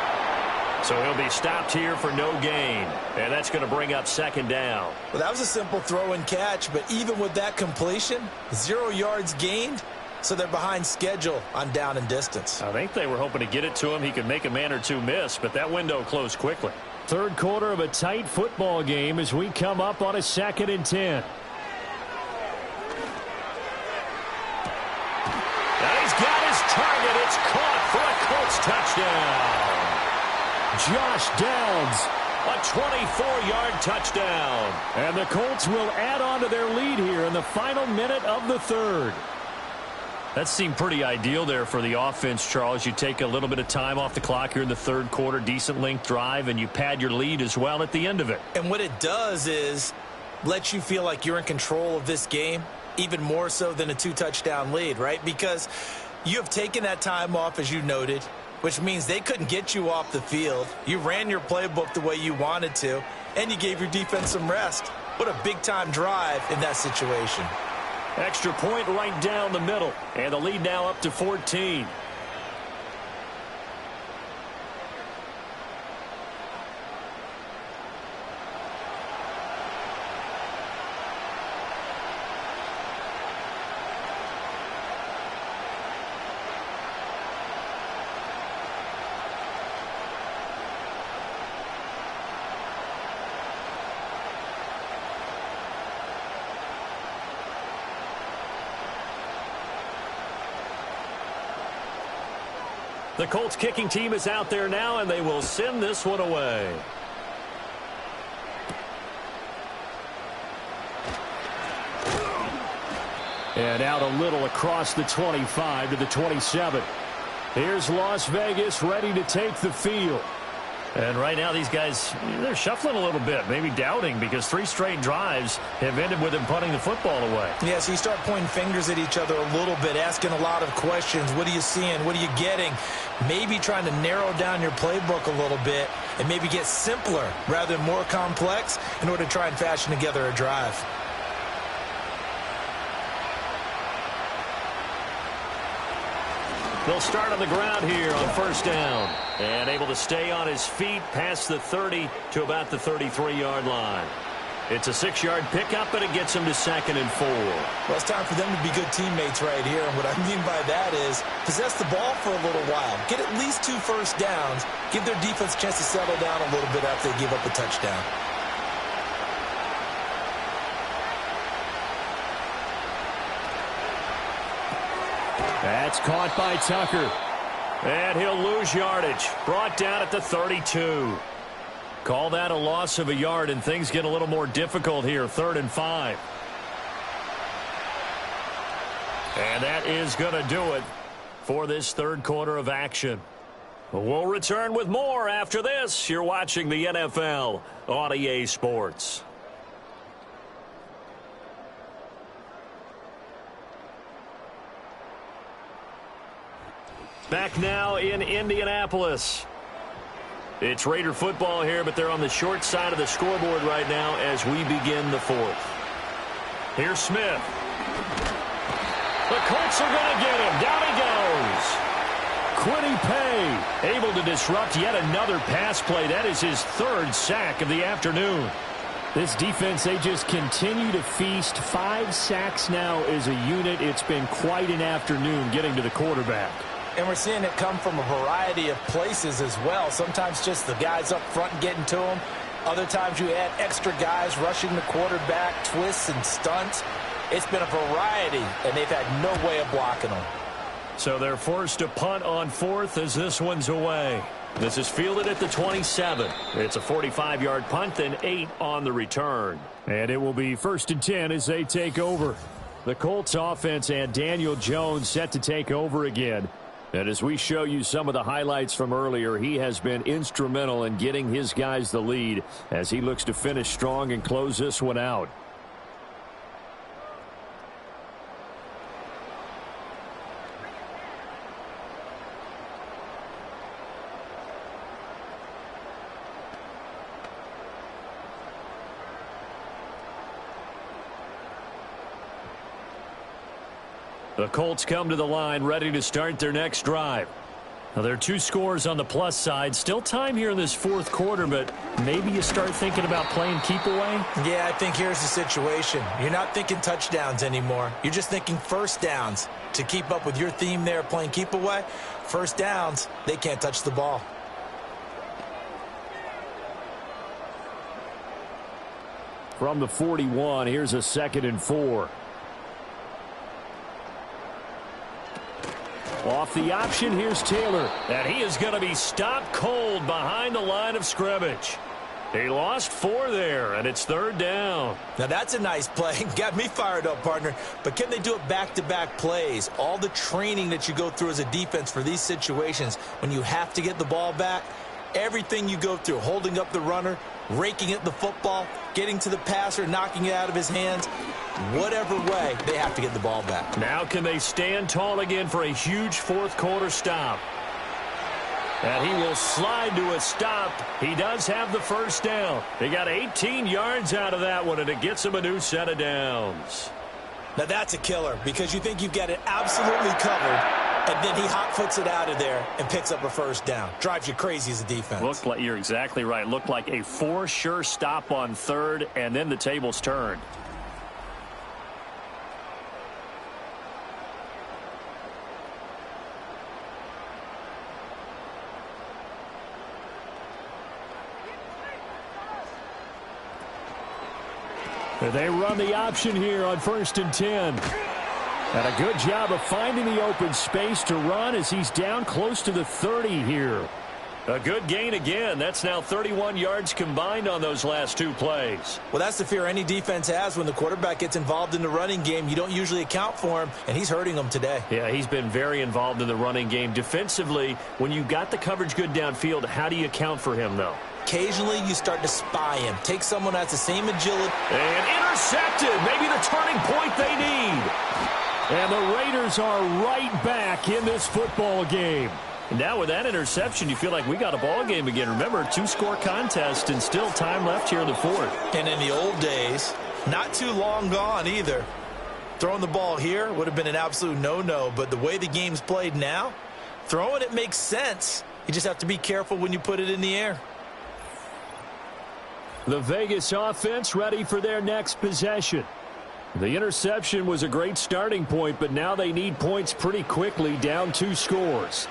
So he'll be stopped here for no gain. And that's going to bring up second down. Well, that was a simple throw and catch, but even with that completion, 0 yards gained, so they're behind schedule on down and distance. I think they were hoping to get it to him. He could make a man or two miss, but that window closed quickly. Third quarter of a tight football game as we come up on a 2nd and 10. Now he's got his target. It's caught for a Colts touchdown. Josh Downs, a 24-yard touchdown. And the Colts will add on to their lead here in the final minute of the third. That seemed pretty ideal there for the offense, Charles. You take a little bit of time off the clock here in the third quarter, decent length drive, and you pad your lead as well at the end of it. And what it does is let you feel like you're in control of this game, even more so than a 2-touchdown lead, right? Because you have taken that time off, as you noted, which means they couldn't get you off the field. You ran your playbook the way you wanted to, and you gave your defense some rest. What a big-time drive in that situation. Extra point right down the middle, and the lead now up to 14. The Colts kicking team is out there now, and they will send this one away. And out a little across the 25 to the 27. Here's Las Vegas ready to take the field. And right now these guys, they're shuffling a little bit, maybe doubting, because 3 straight drives have ended with them punting the football away. Yeah, so you start pointing fingers at each other a little bit, asking a lot of questions. What are you seeing? What are you getting? Maybe trying to narrow down your playbook a little bit and maybe get simpler rather than more complex in order to try and fashion together a drive. They'll start on the ground here on first down. And able to stay on his feet past the 30 to about the 33-yard line. It's a 6-yard pickup, and it gets him to 2nd and 4. Well, it's time for them to be good teammates right here. And what I mean by that is possess the ball for a little while. Get at least 2 first downs. Give their defense a chance to settle down a little bit after they give up a touchdown. That's caught by Tucker. And he'll lose yardage. Brought down at the 32. Call that a loss of a yard, and things get a little more difficult here. 3rd and 5. And that is going to do it for this third quarter of action. We'll return with more after this. You're watching the NFL on EA Sports. Back now in Indianapolis. It's Raider football here, but they're on the short side of the scoreboard right now as we begin the 4th. Here's Smith. The Colts are going to get him. Down he goes. Quiddy Pay able to disrupt yet another pass play. That is his 3rd sack of the afternoon. This defense, they just continue to feast. 5 sacks now as a unit. It's been quite an afternoon getting to the quarterback. And we're seeing it come from a variety of places as well. Sometimes just the guys up front getting to them. Other times you add extra guys rushing the quarterback, twists and stunts. It's been a variety, and they've had no way of blocking them. So they're forced to punt on 4th as this one's away. This is fielded at the 27. It's a 45-yard punt, then 8 on the return. And it will be 1st and 10 as they take over. The Colts offense and Daniel Jones set to take over again. And as we show you some of the highlights from earlier, he has been instrumental in getting his guys the lead as he looks to finish strong and close this one out. The Colts come to the line ready to start their next drive. Now, there are 2 scores on the plus side. Still time here in this fourth quarter, but maybe you start thinking about playing keep away? Yeah, I think here's the situation. You're not thinking touchdowns anymore. You're just thinking first downs. To keep up with your theme there, playing keep away, first downs, they can't touch the ball. From the 41, here's a 2nd and 4. Off the option, here's Taylor. And he is going to be stopped cold behind the line of scrimmage. He lost 4 there, and it's 3rd down. Now, that's a nice play. Got me fired up, partner. But can they do it back-to-back plays? All the training that you go through as a defense for these situations, when you have to get the ball back, everything you go through, holding up the runner, raking at the football, getting to the passer, knocking it out of his hands, whatever way, they have to get the ball back. Now can they stand tall again for a huge fourth quarter stop? And he will slide to a stop. He does have the first down. They got 18 yards out of that one, and it gets him a new set of downs. Now that's a killer because you think you've got it absolutely covered, and then he hot-foots it out of there and picks up a first down. Drives you crazy as a defense. Looked like, you're exactly right. Looked like a for sure stop on 3rd, and then the tables turned. They run the option here on 1st and 10. And a good job of finding the open space to run as he's down close to the 30 here. A good gain again. That's now 31 yards combined on those last 2 plays. Well, that's the fear any defense has when the quarterback gets involved in the running game. You don't usually account for him, and he's hurting them today. Yeah, he's been very involved in the running game. Defensively, when you got the coverage good downfield, how do you account for him, though? Occasionally, you start to spy him. Take someone that has the same agility. And intercepted. Maybe the turning point they need. And the Raiders are right back in this football game. And now with that interception, you feel like we got a ball game again. Remember, 2-score contest and still time left here in the 4th. And in the old days, not too long gone either. Throwing the ball here would have been an absolute no-no. But the way the game's played now, throwing it makes sense. You just have to be careful when you put it in the air. The Vegas offense ready for their next possession. The interception was a great starting point, but now they need points pretty quickly, down 2 scores.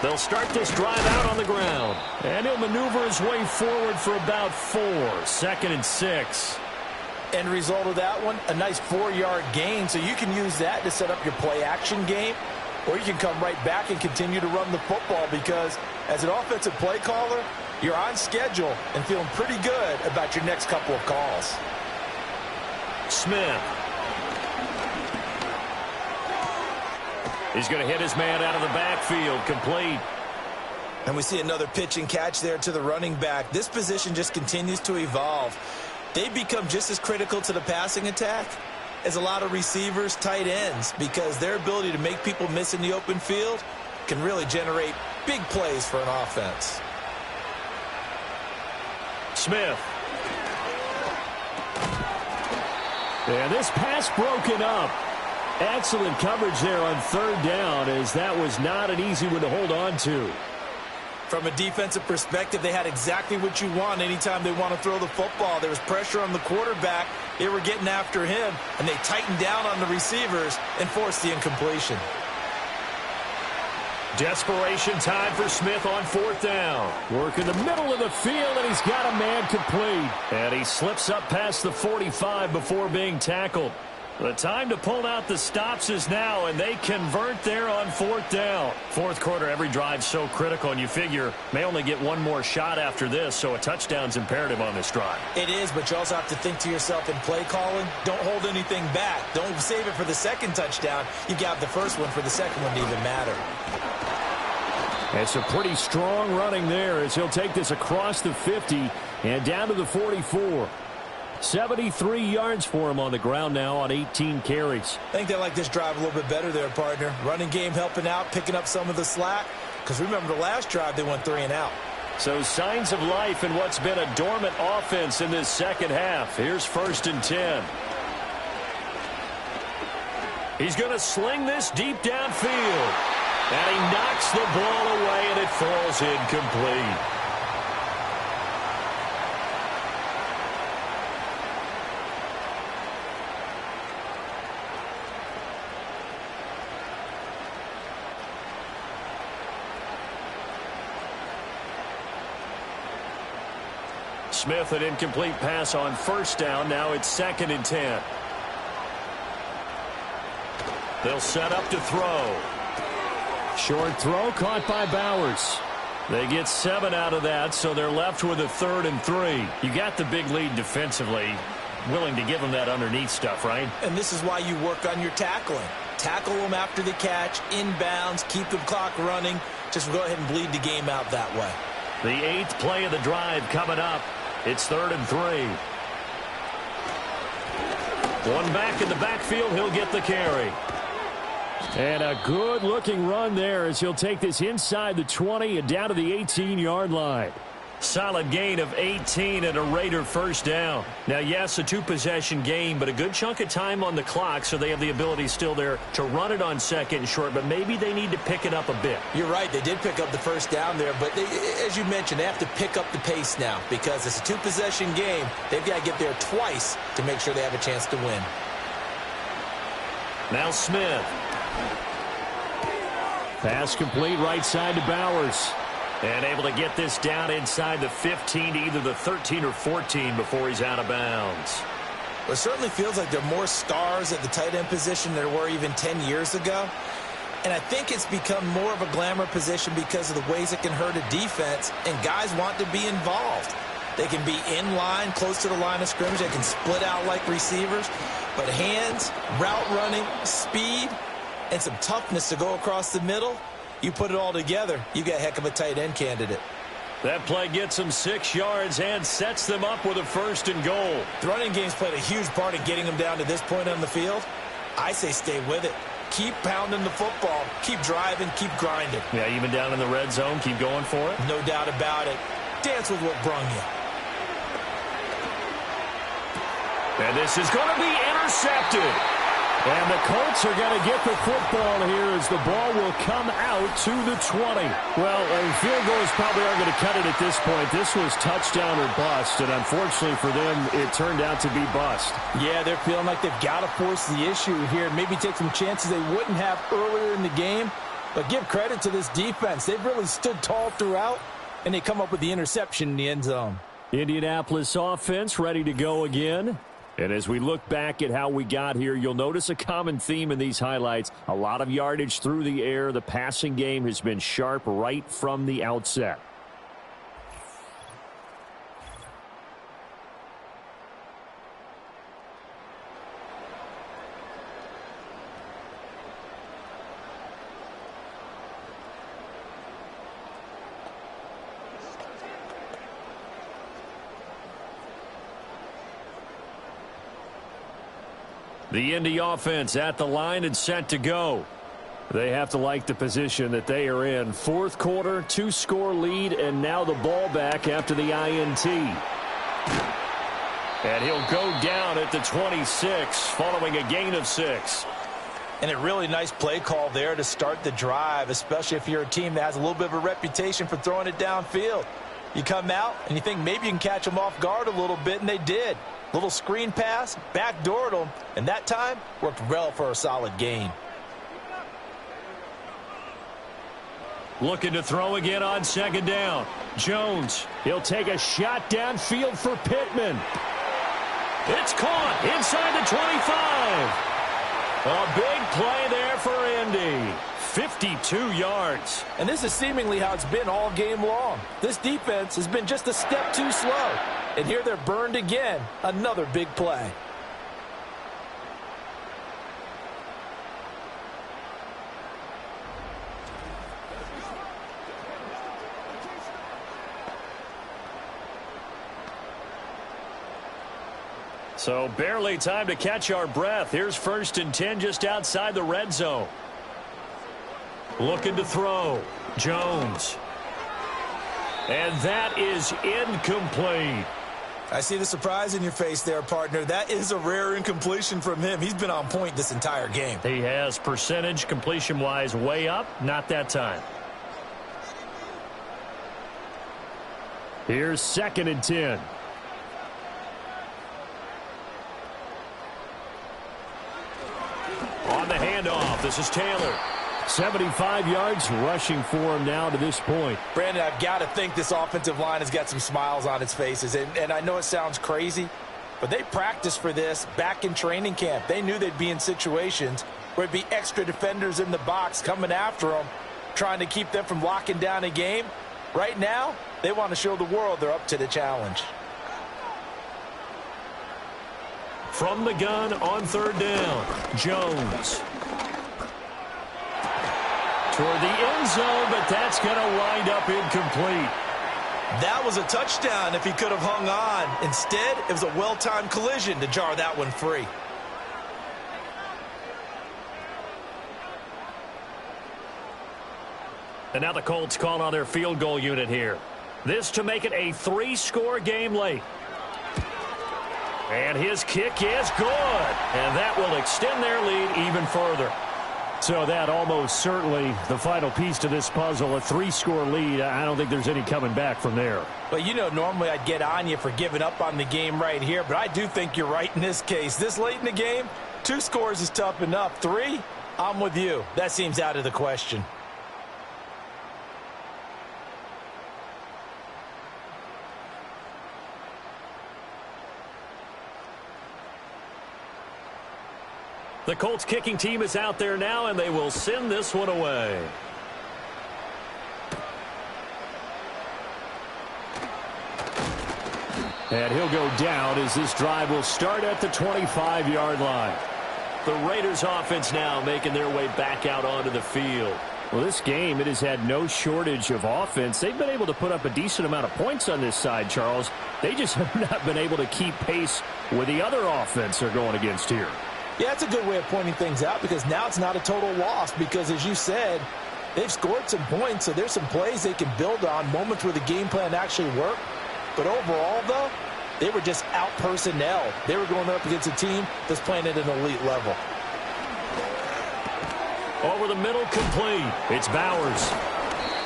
They'll start this drive out on the ground. And he'll maneuver his way forward for about 4. 2nd and 6. End result of that one, a nice 4-yard gain. So you can use that to set up your play-action game. Or you can come right back and continue to run the football because as an offensive play caller, you're on schedule and feeling pretty good about your next couple of calls. Smith. He's going to hit his man out of the backfield, complete. And we see another pitch and catch there to the running back. This position just continues to evolve. They become just as critical to the passing attack as a lot of receivers, tight ends, because their ability to make people miss in the open field can really generate big plays for an offense. Smith. And this pass broken up. Excellent coverage there on 3rd down, as that was not an easy one to hold on to. From a defensive perspective, they had exactly what you want anytime they want to throw the football. There was pressure on the quarterback. They were getting after him, and they tightened down on the receivers and forced the incompletion. Desperation time for Smith on 4th down. Work in the middle of the field, and he's got a man complete. And he slips up past the 45 before being tackled. The time to pull out the stops is now, and they convert there on 4th down. Fourth quarter, every drive's so critical, and you figure may only get one more shot after this, so a touchdown's imperative on this drive. It is, but you also have to think to yourself in play calling, don't hold anything back. Don't save it for the second touchdown. You got the first one for the second one to even matter. It's a pretty strong running there as he'll take this across the 50 and down to the 44. 73 yards for him on the ground now on 18 carries. I think they like this drive a little bit better there, partner. Running game helping out, picking up some of the slack. Because remember the last drive, they went 3 and out. So signs of life in what's been a dormant offense in this second half. Here's 1st and 10. He's going to sling this deep downfield. And he knocks the ball away, and it falls incomplete. Smith, an incomplete pass on 1st down. Now it's 2nd and 10. They'll set up to throw. Short throw caught by Bowers. They get 7 out of that, so they're left with a 3rd and 3. You got the big lead defensively. Willing to give them that underneath stuff, right? And this is why you work on your tackling. Tackle them after the catch, inbounds, keep the clock running. Just go ahead and bleed the game out that way. The 8th play of the drive coming up. It's 3rd and 3. One back in the backfield. He'll get the carry. And a good-looking run there as he'll take this inside the 20 and down to the 18-yard line. Solid gain of 18 and a Raider 1st down. Now, yes, a 2-possession game, but a good chunk of time on the clock, so they have the ability still there to run it on 2nd and short, but maybe they need to pick it up a bit. You're right. They did pick up the 1st down there, but as you mentioned, they have to pick up the pace now because it's a 2-possession game. They've got to get there twice to make sure they have a chance to win. Now Smith. Pass complete right side to Bowers. And able to get this down inside the 15 to either the 13 or 14 before he's out of bounds. Well, it certainly feels like there are more stars at the tight end position than there were even 10 years ago. And I think it's become more of a glamour position because of the ways it can hurt a defense, and guys want to be involved. They can be in line, close to the line of scrimmage. They can split out like receivers. But hands, route running, speed, and some toughness to go across the middle, you put it all together, you got a heck of a tight end candidate. That play gets them 6 yards and sets them up with a 1st and goal. The running game's played a huge part in getting them down to this point on the field. I say stay with it. Keep pounding the football. Keep driving. Keep grinding. Yeah, even down in the red zone, keep going for it. No doubt about it. Dance with what brung you. And this is going to be intercepted. And the Colts are going to get the football here as the ball will come out to the 20. Well, field goals probably aren't going to cut it at this point. This was touchdown or bust, and unfortunately for them, it turned out to be bust. Yeah, they're feeling like they've got to force the issue here, maybe take some chances they wouldn't have earlier in the game. But give credit to this defense. They've really stood tall throughout, and they come up with the interception in the end zone. Indianapolis offense ready to go again. And as we look back at how we got here, you'll notice a common theme in these highlights. A lot of yardage through the air. The passing game has been sharp right from the outset. The Indy offense at the line and set to go. They have to like the position that they are in. Fourth quarter, 2-score lead, and now the ball back after the INT. And he'll go down at the 26 following a gain of 6. And a really nice play call there to start the drive, especially if you're a team that has a little bit of a reputation for throwing it downfield. You come out and you think maybe you can catch them off guard a little bit, and they did. Little screen pass, backdoored them, and that time worked well for a solid gain. Looking to throw again on 2nd down. Jones, he'll take a shot downfield for Pittman. It's caught inside the 25. A big play there for Indy. 52 yards. And this is seemingly how it's been all game long. This defense has been just a step too slow. And here they're burned again. Another big play. So barely time to catch our breath. Here's 1st and 10 just outside the red zone. Looking to throw. Jones. And that is incomplete. I see the surprise in your face there, partner. That is a rare incompletion from him. He's been on point this entire game. He has percentage completion-wise way up. Not that time. Here's 2nd and 10. On the handoff, this is Taylor. 75 yards rushing for him now to this point. Brandon, I've got to think this offensive line has got some smiles on its faces. And I know it sounds crazy, but they practiced for this back in training camp. They knew they'd be in situations where it'd be extra defenders in the box coming after them, trying to keep them from locking down a game. Right now, they want to show the world they're up to the challenge. From the gun on 3rd down, Jones. Toward the end zone, but that's going to wind up incomplete. That was a touchdown if he could have hung on. Instead, it was a well-timed collision to jar that one free. And now the Colts call on their field goal unit here. This to make it a 3-score game late. And his kick is good. And that will extend their lead even further. So that almost certainly the final piece to this puzzle, a 3-score lead. I don't think there's any coming back from there. Well, you know, normally I'd get on you for giving up on the game right here, but I do think you're right in this case. This late in the game, 2 scores is tough enough. 3, I'm with you. That seems out of the question. The Colts kicking team is out there now, and they will send this one away. And he'll go down as this drive will start at the 25-yard line. The Raiders offense now making their way back out onto the field. Well, this game, it has had no shortage of offense. They've been able to put up a decent amount of points on this side, Charles. They just have not been able to keep pace with the other offense they're going against here. Yeah, that's a good way of pointing things out because now it's not a total loss because, as you said, they've scored some points, so there's some plays they can build on, moments where the game plan actually worked. But overall, though, they were just out-personnel. They were going up against a team that's playing at an elite level. Over the middle, complete. It's Bowers.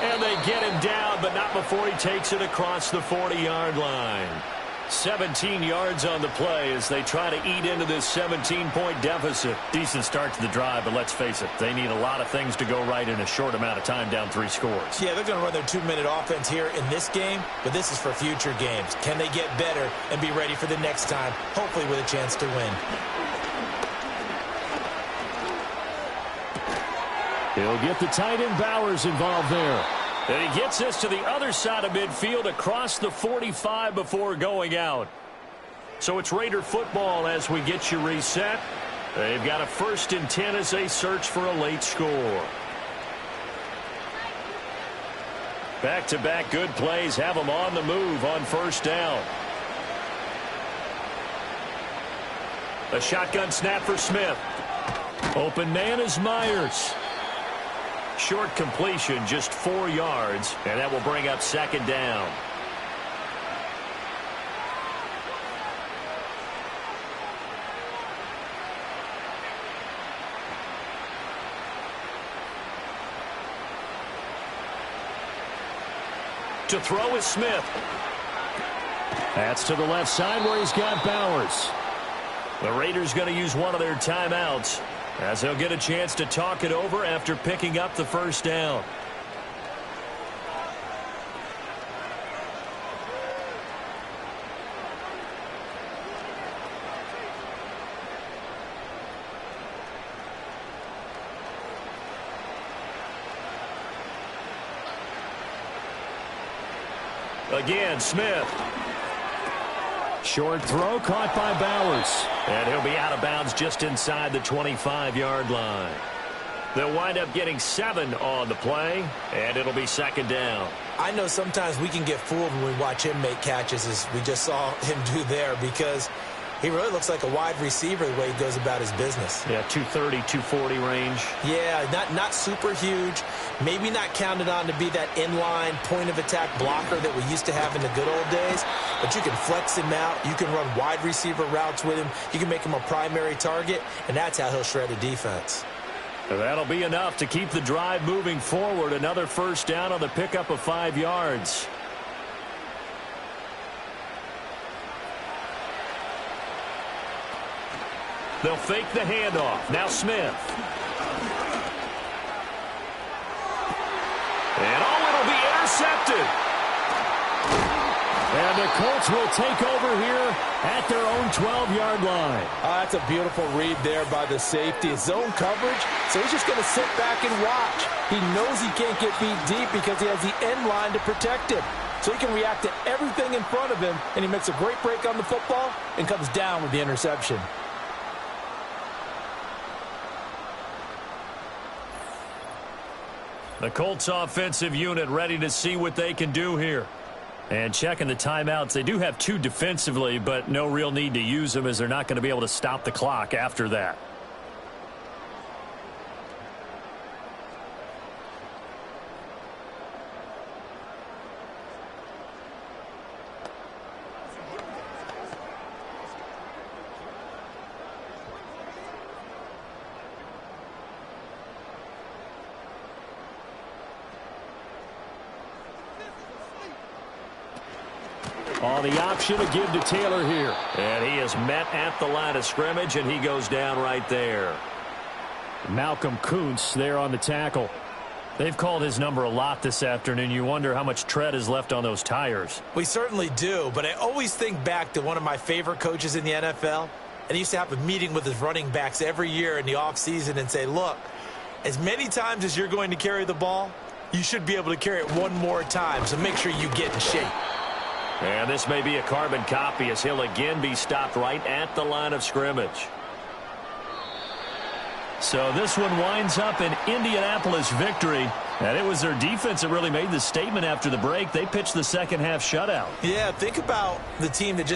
And they get him down, but not before he takes it across the 40-yard line. 17 yards on the play as they try to eat into this 17-point deficit. Decent start to the drive, but let's face it, they need a lot of things to go right in a short amount of time down 3 scores. Yeah, they're going to run their 2-minute offense here in this game, but this is for future games. Can they get better and be ready for the next time, hopefully with a chance to win? He'll get the tight end Bowers involved there. And he gets this to the other side of midfield across the 45 before going out. So it's Raider football as we get you reset. They've got a 1st and 10 as they search for a late score. Back-to-back good plays have them on the move on 1st down. A shotgun snap for Smith. Open man is Myers. Short completion, just 4 yards, and that will bring up 2nd down. To throw is Smith. That's to the left side where he's got Bowers. The Raiders going to use one of their timeouts as they'll get a chance to talk it over after picking up the 1st down. Again, Smith. Short throw caught by Bowers. And he'll be out of bounds just inside the 25-yard line. They'll wind up getting 7 on the play, and it'll be second down. I know sometimes we can get fooled when we watch him make catches, as we just saw him do there, because he really looks like a wide receiver the way he goes about his business. Yeah, 230, 240 range. Yeah, not super huge. Maybe not counted on to be that inline point-of-attack blocker that we used to have in the good old days. But you can flex him out. You can run wide receiver routes with him. You can make him a primary target, and that's how he'll shred a defense. That'll be enough to keep the drive moving forward. Another first down on the pickup of 5 yards. They'll fake the handoff. Now Smith. And it'll be intercepted. And the Colts will take over here at their own 12-yard line. That's a beautiful read there by the safety. Zone coverage, so he's just going to sit back and watch. He knows he can't get beat deep because he has the end line to protect him. So he can react to everything in front of him, and he makes a great break on the football and comes down with the interception. The Colts offensive unit ready to see what they can do here. And checking the timeouts, they do have 2 defensively, but no real need to use them as they're not going to be able to stop the clock after that. On the option to give to Taylor here. And he is met at the line of scrimmage, and he goes down right there. Malcolm Kuntz there on the tackle. They've called his number a lot this afternoon. You wonder how much tread is left on those tires. We certainly do, but I always think back to one of my favorite coaches in the NFL, and he used to have a meeting with his running backs every year in the offseason and say, look, as many times as you're going to carry the ball, you should be able to carry it one more time, so make sure you get in shape. And this may be a carbon copy as he'll again be stopped right at the line of scrimmage. So this one winds up in Indianapolis victory. And it was their defense that really made the statement after the break. They pitched the second half shutout. Yeah, think about the team that just